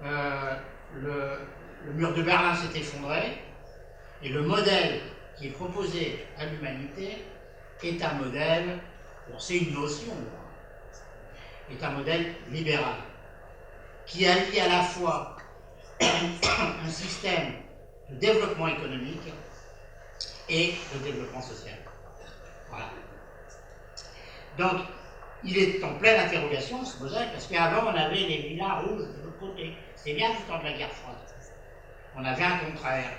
Le mur de Berlin s'est effondré, et le modèle qui est proposé à l'humanité est un modèle, bon, c'est une notion, est un modèle libéral, qui allie à la fois un système de développement économique et de développement social. Voilà. Donc, il est en pleine interrogation, ce modèle, parce qu'avant, on avait les villas rouges de l'autre côté. C'était bien du temps de la guerre froide. On avait un contraire.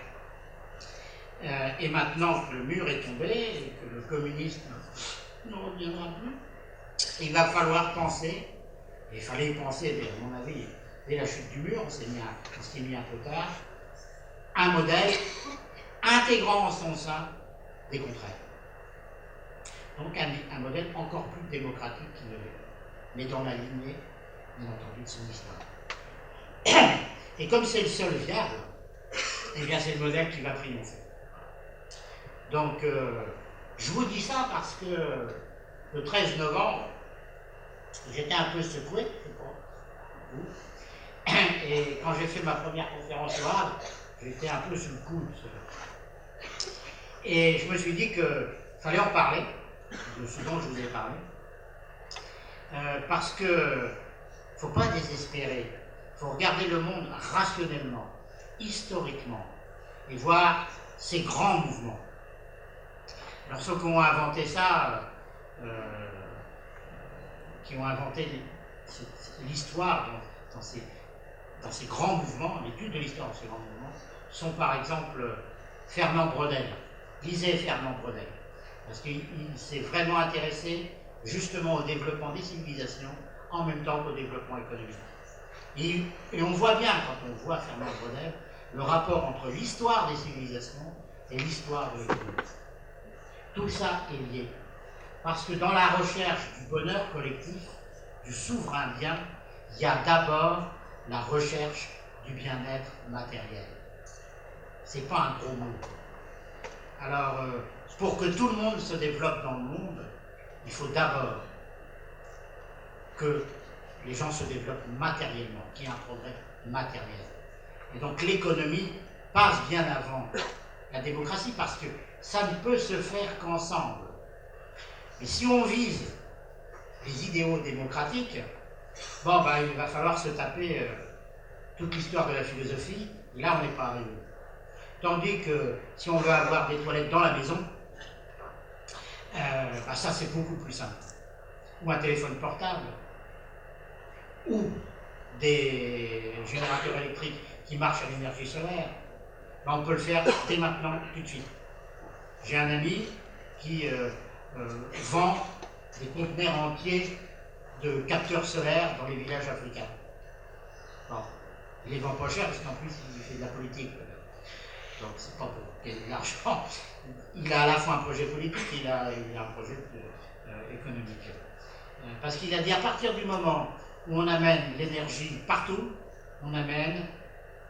Et maintenant que le mur est tombé et que le communisme ne reviendra plus, il va falloir penser, et il fallait y penser, à mon avis, dès la chute du mur, on s'est mis un peu tard, un modèle intégrant en son sein des contraires. Donc un modèle encore plus démocratique qu'il ne l'est, mais dans la lignée, bien entendu, de son histoire. Et comme c'est le seul viable, eh bien c'est le modèle qui va triompher. Donc je vous dis ça parce que le 13 novembre, j'étais un peu secoué, je crois, beaucoup. Et quand j'ai fait ma première conférence orale, j'étais un peu sous le coup de ce... Et je me suis dit qu'il fallait en parler, de ce dont je vous ai parlé, parce que ne faut pas désespérer, il faut regarder le monde rationnellement, historiquement, et voir ces grands mouvements. Alors ceux qui ont inventé ça, qui ont inventé l'histoire dans ces grands mouvements, l'étude de l'histoire de ces grands mouvements, sont par exemple Fernand Braudel. Lisez Fernand Braudel, parce qu'il s'est vraiment intéressé justement au développement des civilisations en même temps qu'au développement économique. Et on voit bien, quand on voit Fernand Braudel, le rapport entre l'histoire des civilisations et l'histoire de l'économie. Tout ça est lié. Parce que dans la recherche du bonheur collectif, du souverain bien, il y a d'abord la recherche du bien-être matériel. C'est pas un gros mot. Alors, pour que tout le monde se développe dans le monde, il faut d'abord que les gens se développent matériellement, qu'il y ait un progrès matériel. Et donc l'économie passe bien avant la démocratie, parce que ça ne peut se faire qu'ensemble. Et si on vise les idéaux démocratiques, il va falloir se taper toute l'histoire de la philosophie, et là on n'est pas arrivé. Tandis que si on veut avoir des toilettes dans la maison, ça c'est beaucoup plus simple. Ou un téléphone portable, ou des générateurs électriques qui marchent à l'énergie solaire, on peut le faire dès maintenant, tout de suite. J'ai un ami qui vend des conteneurs entiers de capteurs solaires dans les villages africains. Bon, il les vend pas cher parce qu'en plus il fait de la politique. Donc c'est pas pour gagner de l'argent. Il a à la fois un projet politique, il a un projet économique. Parce qu'il a dit à partir du moment où on amène l'énergie partout, on amène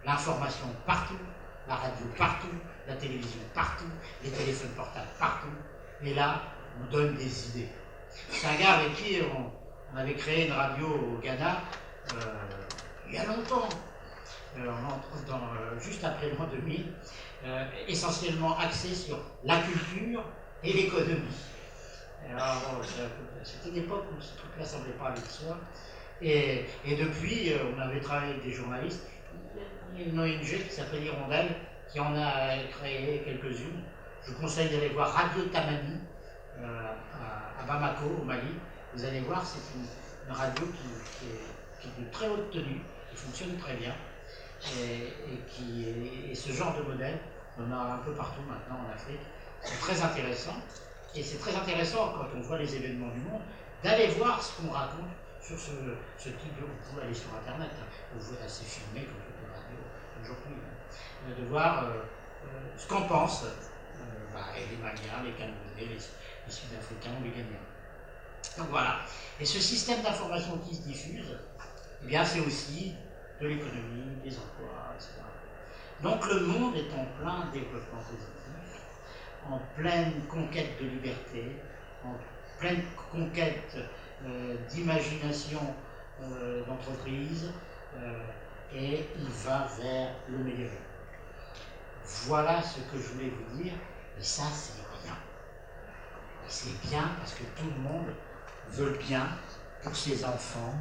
l'information partout, la radio partout, la télévision partout, les téléphones portables partout, et là, on donne des idées. C'est un gars avec qui on avait créé une radio au Ghana il y a longtemps, juste après l'an 2000, essentiellement axée sur la culture et l'économie. Alors, c'était une époque où ce truc-là ne semblait pas aller de soi. Et depuis, on avait travaillé avec des journalistes. Il y a une ONG qui s'appelle Hirondelle, qui en a créé quelques-unes. Je vous conseille d'aller voir Radio Tamani à Bamako, au Mali. Vous allez voir, c'est une radio qui est de très haute tenue, qui fonctionne très bien. Et ce genre de modèle, on en a un peu partout maintenant en Afrique. C'est très intéressant. Et c'est très intéressant, quand on voit les événements du monde, d'aller voir ce qu'on raconte sur ce type de... Vous pouvez aller sur Internet, vous pouvez assez filmer comme toutes les radios aujourd'hui, de voir ce qu'en pensent les Maliens, les Camerounais, les Sud-Africains ou les Ghanéens. Donc voilà. Et ce système d'information qui se diffuse, eh bien c'est aussi de l'économie, des emplois, etc. Donc le monde est en plein développement positif, en pleine conquête de liberté, en pleine conquête d'imagination d'entreprise, et il va vers le meilleur. Voilà ce que je voulais vous dire, et ça c'est bien. Et c'est bien parce que tout le monde veut le bien pour ses enfants,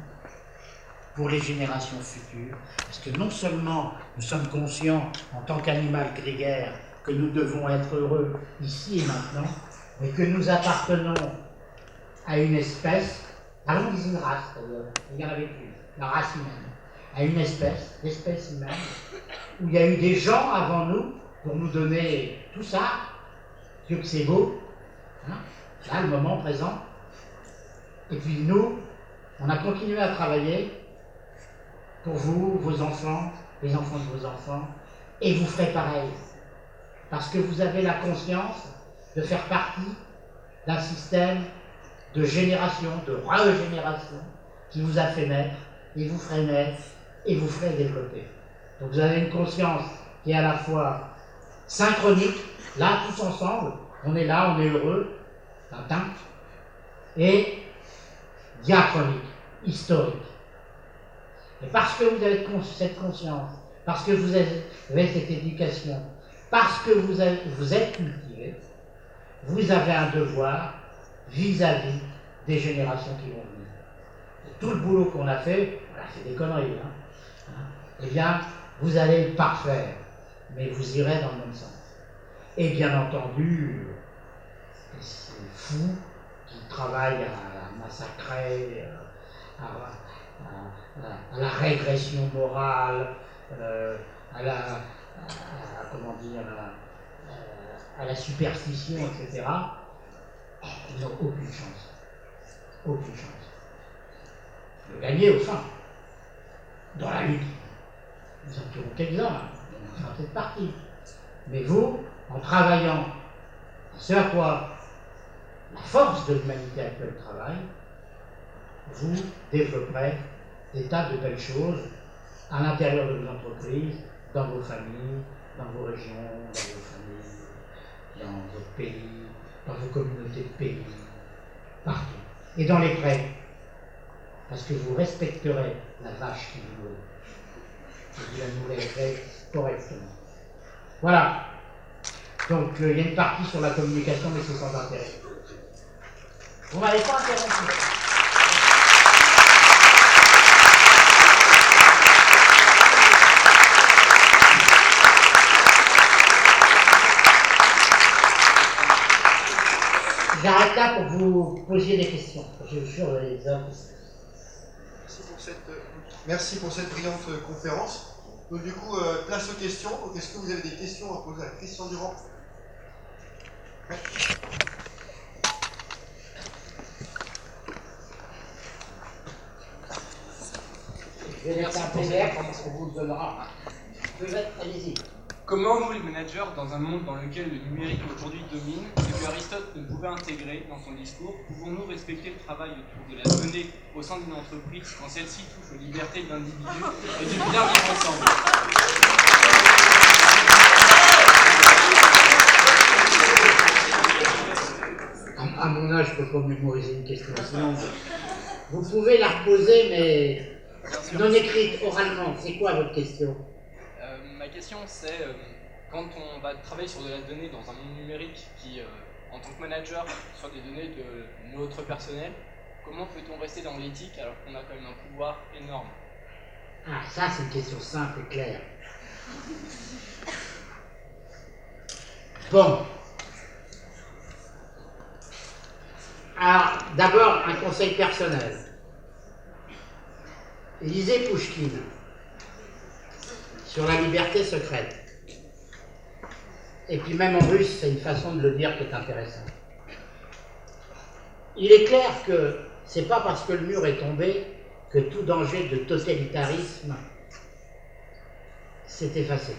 pour les générations futures, parce que non seulement nous sommes conscients en tant qu'animal grégaire que nous devons être heureux ici et maintenant, mais que nous appartenons à une espèce, allons dire une race d'ailleurs, il y en avait plus, la race humaine, à une espèce, l'espèce humaine, où il y a eu des gens avant nous pour nous donner tout ça, Dieu que c'est beau, hein, là le moment présent, et puis nous, on a continué à travailler pour vous, vos enfants, les enfants de vos enfants, et vous ferez pareil, parce que vous avez la conscience de faire partie d'un système de génération, de régénération, qui vous a fait naître, et vous ferez naître, et vous ferez développer. Donc vous avez une conscience qui est à la fois synchronique, là tous ensemble, on est là, on est heureux, tintin, et diachronique, historique. Et parce que vous avez cette conscience, parce que vous avez cette éducation, parce que vous êtes cultivé, vous avez un devoir vis-à-vis des générations qui vont venir. Et tout le boulot qu'on a fait, voilà, c'est des conneries, eh bien, vous allez le parfaire, mais vous irez dans le même sens. Et bien entendu, ces fous qui travaillent à massacrer, à la régression morale, à la superstition, etc., ils n'ont aucune chance. Aucune chance. De gagner au fin, dans la lutte. Nous en tirons quelques-uns, on fera cette partie. Mais vous, en travaillant, ce à quoi la force de l'humanité actuelle travaille, vous développerez des tas de belles choses à l'intérieur de vos entreprises, dans vos familles, dans vos régions, dans vos familles, dans votre pays, dans vos communautés de pays, partout. Et dans les prêts, parce que vous respecterez la vache qui vous nourrit. Et vous la nourrirez correctement. Voilà. Donc, il y a une partie sur la communication, mais c'est sans intérêt. Vous ne m'avez pas interrompu. J'arrête là pour vous poser des questions. Je suis sûr que les hommes. Merci pour cette brillante conférence. Donc du coup, place aux questions. Donc, est-ce que vous avez des questions à poser à Christian Durand? Ouais. Je vais laisser un PDF qu'on vous donnera. Allez-y. Comment nous, les managers, dans un monde dans lequel le numérique aujourd'hui domine, ce que Aristote ne pouvait intégrer dans son discours, pouvons-nous respecter le travail autour de la donnée au sein d'une entreprise quand celle-ci touche aux libertés de l'individu et du bien vivre ensemble? À mon âge, je ne peux pas mémoriser une question. Sinon, vous pouvez la reposer, mais non écrite, oralement. C'est quoi votre question? Ma question, c'est quand on va travailler sur de la donnée dans un monde numérique qui, en tant que manager, soit des données de notre personnel, comment peut-on rester dans l'éthique alors qu'on a quand même un pouvoir énorme? Ah, ça, c'est une question simple et claire. Bon. Alors, d'abord, un conseil personnel. Lisez Pouchkine sur la liberté secrète. Et puis même en russe, c'est une façon de le dire qui est intéressante. Il est clair que c'est pas parce que le mur est tombé que tout danger de totalitarisme s'est effacé.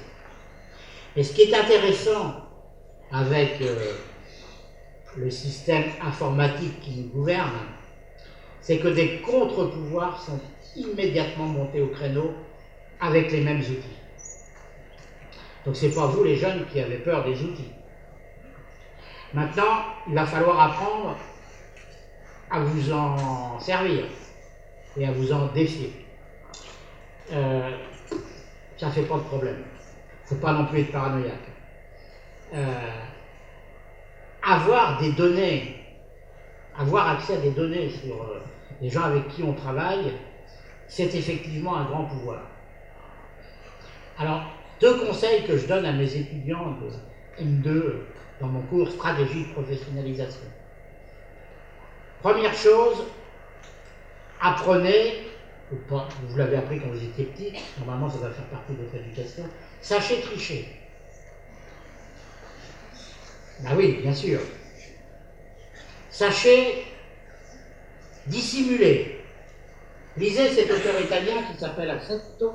Et ce qui est intéressant avec le système informatique qui nous gouverne, c'est que des contre-pouvoirs sont immédiatement montés au créneau avec les mêmes outils. Donc c'est pas vous les jeunes qui avez peur des outils. Maintenant, il va falloir apprendre à vous en servir et à vous en défier. Ça fait pas de problème. Faut pas non plus être paranoïaque. Avoir des données, avoir accès à des données sur les gens avec qui on travaille, c'est effectivement un grand pouvoir. Alors, 2 conseils que je donne à mes étudiants de M2 dans mon cours Stratégie de professionnalisation. Première chose, apprenez, ou pas, vous l'avez appris quand vous étiez petit, normalement ça doit faire partie de votre éducation, sachez tricher. Ben oui, bien sûr. Sachez dissimuler. Lisez cet auteur italien qui s'appelle Acetto,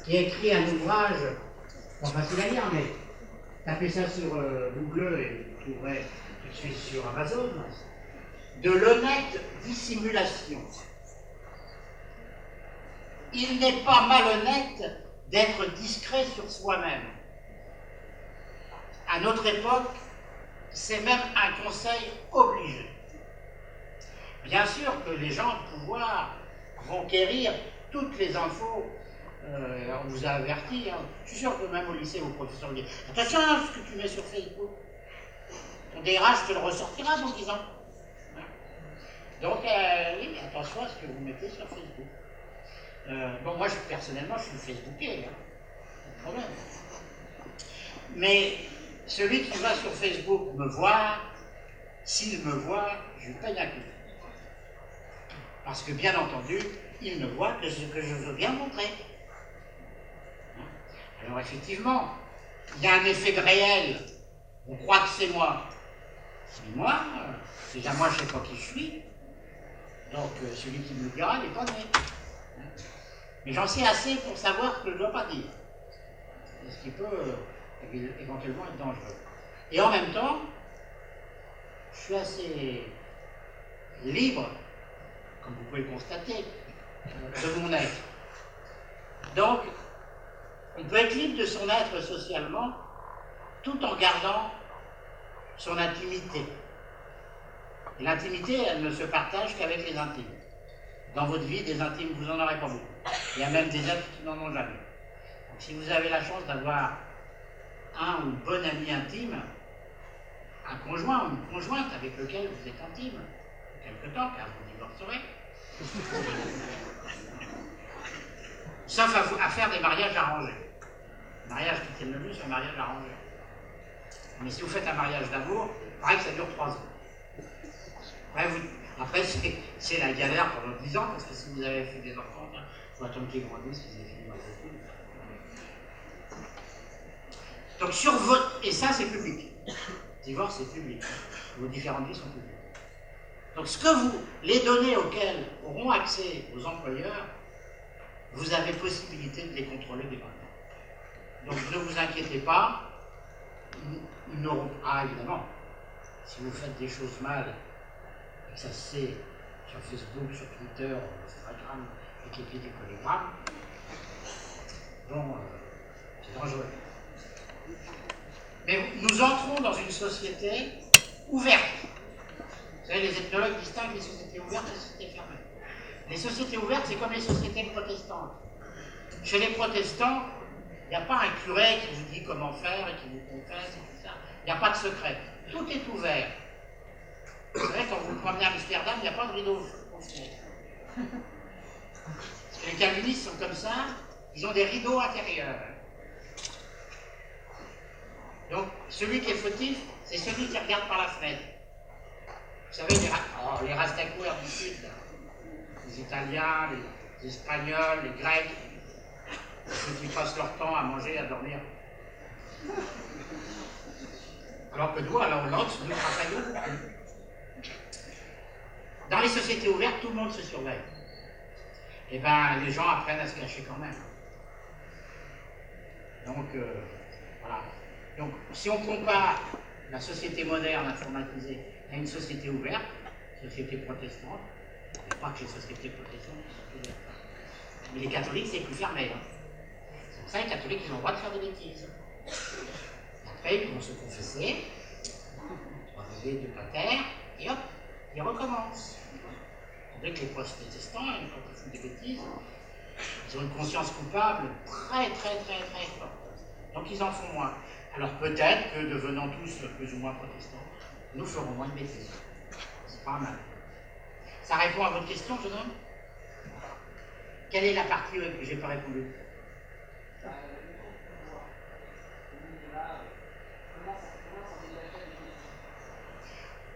qui a écrit un ouvrage, pas facile à lire, mais tapez ça sur Google et vous trouverez tout de suite sur Amazon, de l'honnête dissimulation. Il n'est pas malhonnête d'être discret sur soi-même. À notre époque, c'est même un conseil obligé. Bien sûr que les gens de pouvoir vont quérir toutes les infos. On vous a averti, hein. Je suis sûr que même au lycée, vos professeurs disent attention à ce que tu mets sur Facebook. Ton DRH te le ressortira dans 10 ans. Donc, oui, attention à ce que vous mettez sur Facebook. Bon, moi, personnellement, je suis Facebooké, hein. Pas de problème. Mais celui qui va sur Facebook me voir, s'il me voit, je lui paye un coup. Parce que, bien entendu, il ne voit que ce que je veux bien montrer. Alors, effectivement, il y a un effet de réel. On croit que c'est moi. Mais moi, déjà, moi, je ne sais pas qui je suis. Donc, celui qui me le dira, il n'est pas né. Mais j'en sais assez pour savoir ce que je ne dois pas dire. Ce qui peut éventuellement être dangereux. Et en même temps, je suis assez libre, comme vous pouvez le constater, de mon être. Donc, on peut être libre de son être socialement, tout en gardant son intimité. Et l'intimité, elle ne se partage qu'avec les intimes. Dans votre vie, des intimes, vous n'en aurez pas beaucoup. Il y a même des êtres qui n'en ont jamais. Donc, si vous avez la chance d'avoir un ou une bonne amie intime, un conjoint ou une conjointe avec lequel vous êtes intime, quelque temps, car vous divorcerez, sauf à faire des mariages arrangés. Le mariage qui tienne le mieux, c'est un mariage arrangé. Mais si vous faites un mariage d'amour, pareil que ça dure 3 ans. Après c'est la galère pendant 10 ans, parce que si vous avez fait des enfants, il faut attendre qu'ils grandissent, qu'ils aient fini leur études. Donc sur votre... Et ça, c'est public. Le divorce, c'est public. Vos différentes vies sont publiques. Donc les données auxquelles auront accès vos employeurs, vous avez possibilité de les contrôler dès maintenant. Donc ne vous inquiétez pas, ils n'auront... Ah, évidemment, si vous faites des choses mal, et que ça se sait sur Facebook, sur Twitter, Instagram, avec les pieds des polygrammes, bon, c'est dangereux. Mais nous entrons dans une société ouverte. Vous savez, les ethnologues distinguent les sociétés ouvertes et les sociétés fermées. Les sociétés ouvertes, c'est comme les sociétés protestantes. Chez les protestants, il n'y a pas un curé qui vous dit comment faire et qui vous confesse et tout ça. Il n'y a pas de secret. Tout est ouvert. Vous savez, quand vous vous promenez à Amsterdam, il n'y a pas de rideau aux fenêtres. Les calvinistes sont comme ça, ils ont des rideaux intérieurs. Donc, celui qui est fautif, c'est celui qui regarde par la fenêtre. Vous savez, les Rastaquouères du Sud, là, les Italiens, les Espagnols, les Grecs, ceux qui passent leur temps à manger, à dormir. Alors que nous, à la Hollande, nous travaillons beaucoup. Dans les sociétés ouvertes, tout le monde se surveille. Et bien, les gens apprennent à se cacher quand même. Donc, voilà. Donc, si on compare la société moderne informatisée à une société ouverte, société protestante, il n'y a pas que les sociétés protestantes qui sont ouvertes. Mais les catholiques, c'est plus fermé. Hein. C'est pour ça que les catholiques, ils ont le droit de faire des bêtises. Après, ils vont se confesser, relever du pater, et hop, ils recommencent. Tandis que les protestants, quand ils font des bêtises, ils ont une conscience coupable très forte. Donc ils en font moins. Alors peut-être que devenant tous plus ou moins protestants, nous ferons moins de bêtises. C'est pas mal. Ça répond à votre question, jeune homme? Quelle est la partie que j'ai pas répondu?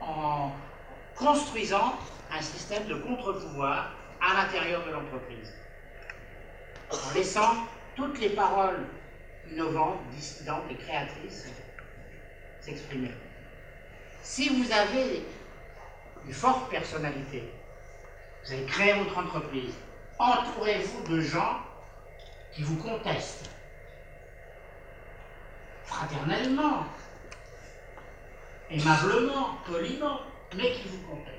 En construisant un système de contre-pouvoir à l'intérieur de l'entreprise. En laissant toutes les paroles innovantes, dissidentes et créatrices s'exprimer. Si vous avez une forte personnalité, vous avez créé votre entreprise, entourez-vous de gens qui vous contestent. Fraternellement, aimablement, poliment, mais qui vous contestent.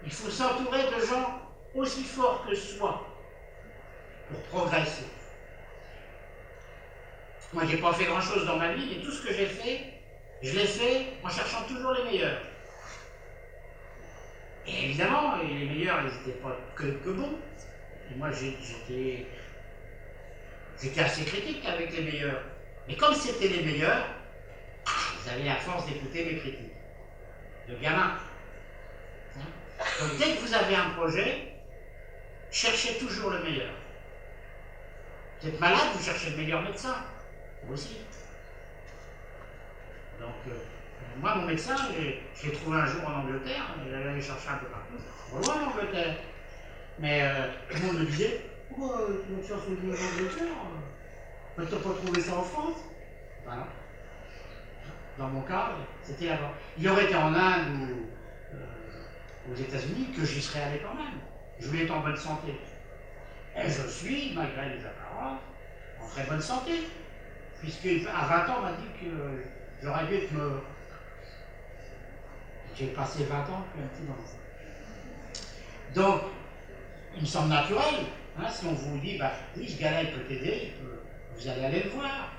Il faut s'entourer de gens aussi forts que soi pour progresser. Moi, je n'ai pas fait grand-chose dans ma vie, et tout ce que j'ai fait, je l'ai fait en cherchant toujours les meilleurs. Et évidemment, les meilleurs, ils n'étaient pas que bons. Et moi, j'étais assez critique avec les meilleurs. Mais comme c'était les meilleurs, ils avaient la force d'écouter mes critiques. De gamin. Donc dès que vous avez un projet, cherchez toujours le meilleur. Vous êtes malade, vous cherchez le meilleur médecin. Vous aussi. Donc, moi, mon médecin, je l'ai trouvé un jour en Angleterre, et j'allais aller chercher un peu partout. Loin en Angleterre. Mais tout le monde me disait, pourquoi tu cherches en Angleterre? Tu n'as pas trouvé ça en France? Voilà. Dans mon cas, c'était là-bas. Il aurait été en Inde ou aux États-Unis que j'y serais allé quand même. Je voulais être en bonne santé. Et je suis, malgré les apparences, en très bonne santé. Puisqu'à 20 ans, on m'a dit que j'aurais dû être mort. J'ai passé 20 ans puis un petit moment. Donc, il me semble naturel, hein, si on vous dit, bah, oui, ce gars-là, il peut t'aider, vous allez aller le voir.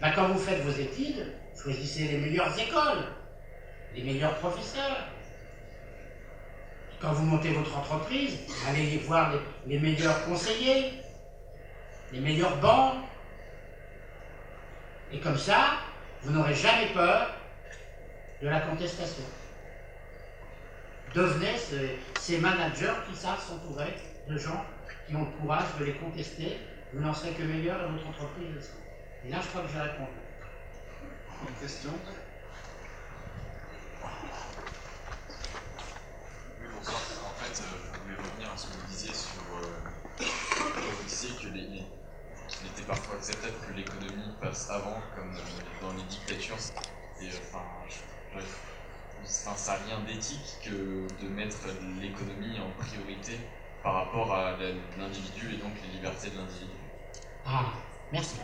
Bah, quand vous faites vos études, choisissez les meilleures écoles, les meilleurs professeurs. Quand vous montez votre entreprise, allez voir les meilleurs conseillers, les meilleures banques. Et comme ça, vous n'aurez jamais peur de la contestation. Devenez ces managers qui savent s'entourer de gens qui ont le courage de les contester. Vous n'en serez que meilleur et votre entreprise le sera. Et là, je crois que j'ai répondu. Une question? Oui, bonsoir. En fait, je voulais revenir à ce que vous disiez sur... vous disiez qu'il était parfois acceptable que l'économie passe avant, comme dans les dictatures. Et ça n'a rien d'éthique que de mettre l'économie en priorité par rapport à l'individu et donc les libertés de l'individu. Ah, merci.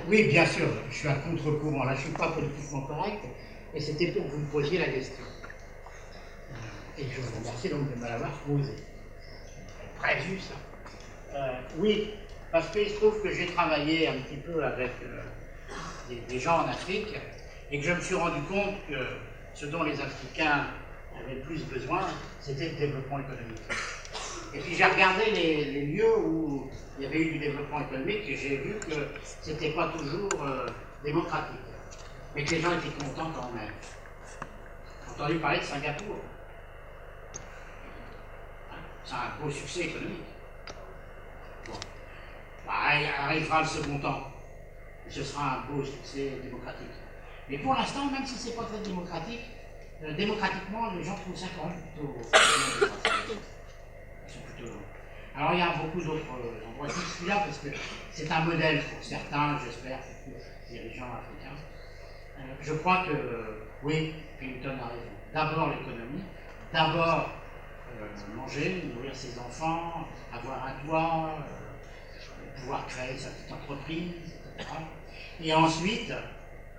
Oui, bien sûr, je suis à contre-courant. Là, je ne suis pas politiquement correct, et c'était pour que vous me posiez la question. Et je vous remercie donc de me l'avoir posée. Prévu, ça. Oui, parce qu'il se trouve que j'ai travaillé un petit peu avec des gens en Afrique, et que je me suis rendu compte que ce dont les Africains avaient le plus besoin, c'était le développement économique. Et puis j'ai regardé les lieux où il y avait eu du développement économique et j'ai vu que c'était pas toujours démocratique, mais que les gens étaient contents quand même. J'ai entendu parler de Singapour. C'est un beau succès économique. Bon. Bah, il arrivera le second temps. Ce sera un beau succès démocratique. Mais pour l'instant, même si c'est pas très démocratique, démocratiquement, les gens trouvent ça quand même plutôt... Ils sont plutôt longs. Alors il y a beaucoup d'autres endroits qui sont là parce que c'est un modèle pour certains, j'espère, pour les dirigeants africains. Je crois que, oui, Clinton a raison. D'abord l'économie, d'abord manger, nourrir ses enfants, avoir un toit, pouvoir créer sa petite entreprise, etc. Et ensuite,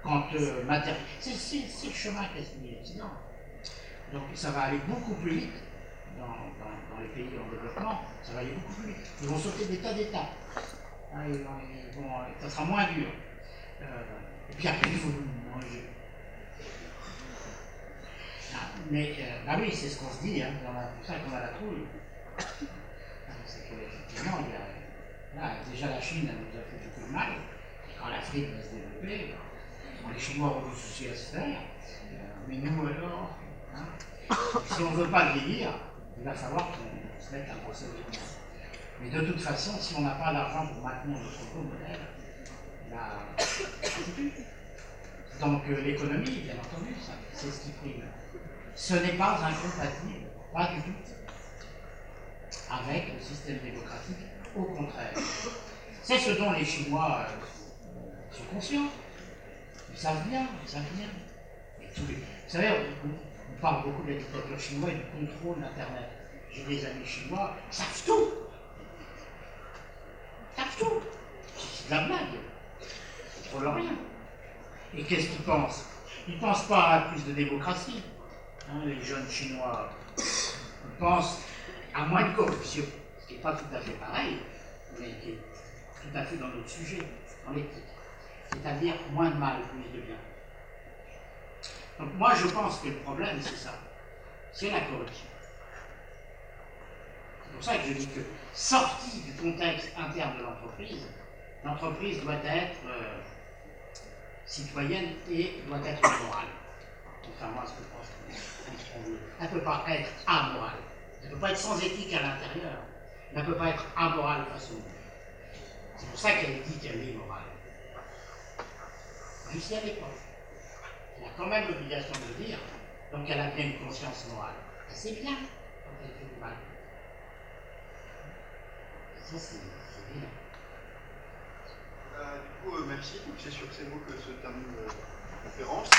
quand c'est le chemin qu'a suivi l'Occident. Donc ça va aller beaucoup plus vite dans les pays en développement, ça va aller beaucoup plus vite. Ils vont sauter d'état d'état. Ça sera moins dur. Et puis après, il faut manger. Bah oui, c'est ce qu'on se dit, hein, c'est pour ça qu'on a la trouille. C'est qu'effectivement, déjà la Chine elle nous a fait beaucoup de mal. Et quand l'Afrique va se développer, les Chinois auront du souci à se faire. Mais nous, alors, hein, si on ne veut pas vieillir, il va falloir qu'on se mette à penser aux gens. Mais de toute façon, si on n'a pas d'argent pour maintenir notre beau modèle, c'est tout. Donc l'économie, bien entendu, c'est ce qui prime. Ce n'est pas incompatible, pas du tout, avec le système démocratique, au contraire. C'est ce dont les Chinois sont conscients. Ils savent bien, Et vous savez, on parle beaucoup de la dictature chinoise et du contrôle d'Internet. J'ai des amis chinois, ils savent tout. Ils savent tout. C'est de la blague. Ils ne contrôlent rien. Et qu'est-ce qu'ils pensent? Ils ne pensent pas à plus de démocratie. Hein, les jeunes Chinois, ils pensent à moins de corruption, ce qui n'est pas tout à fait pareil, mais qui est tout à fait dans notre sujet, dans l'éthique. C'est-à-dire moins de mal, plus de bien. Donc moi je pense que le problème c'est ça, c'est la corruption. C'est pour ça que je dis que, sortie du contexte interne de l'entreprise, l'entreprise doit être citoyenne et doit être morale. Contrairement à ce que pense qu'on veut. Elle ne peut pas être amorale. Elle ne peut pas être sans éthique à l'intérieur. Elle ne peut pas être amorale face au monde. C'est pour ça qu'elle dit qu'elle est morale. Même si elle n'est pas. Elle a quand même l'obligation de le dire. Donc elle a bien une conscience morale. Et c'est bien quand elle fait du mal. Ça, c'est bien. Du coup, merci. C'est sur ces mots que se termine la conférence.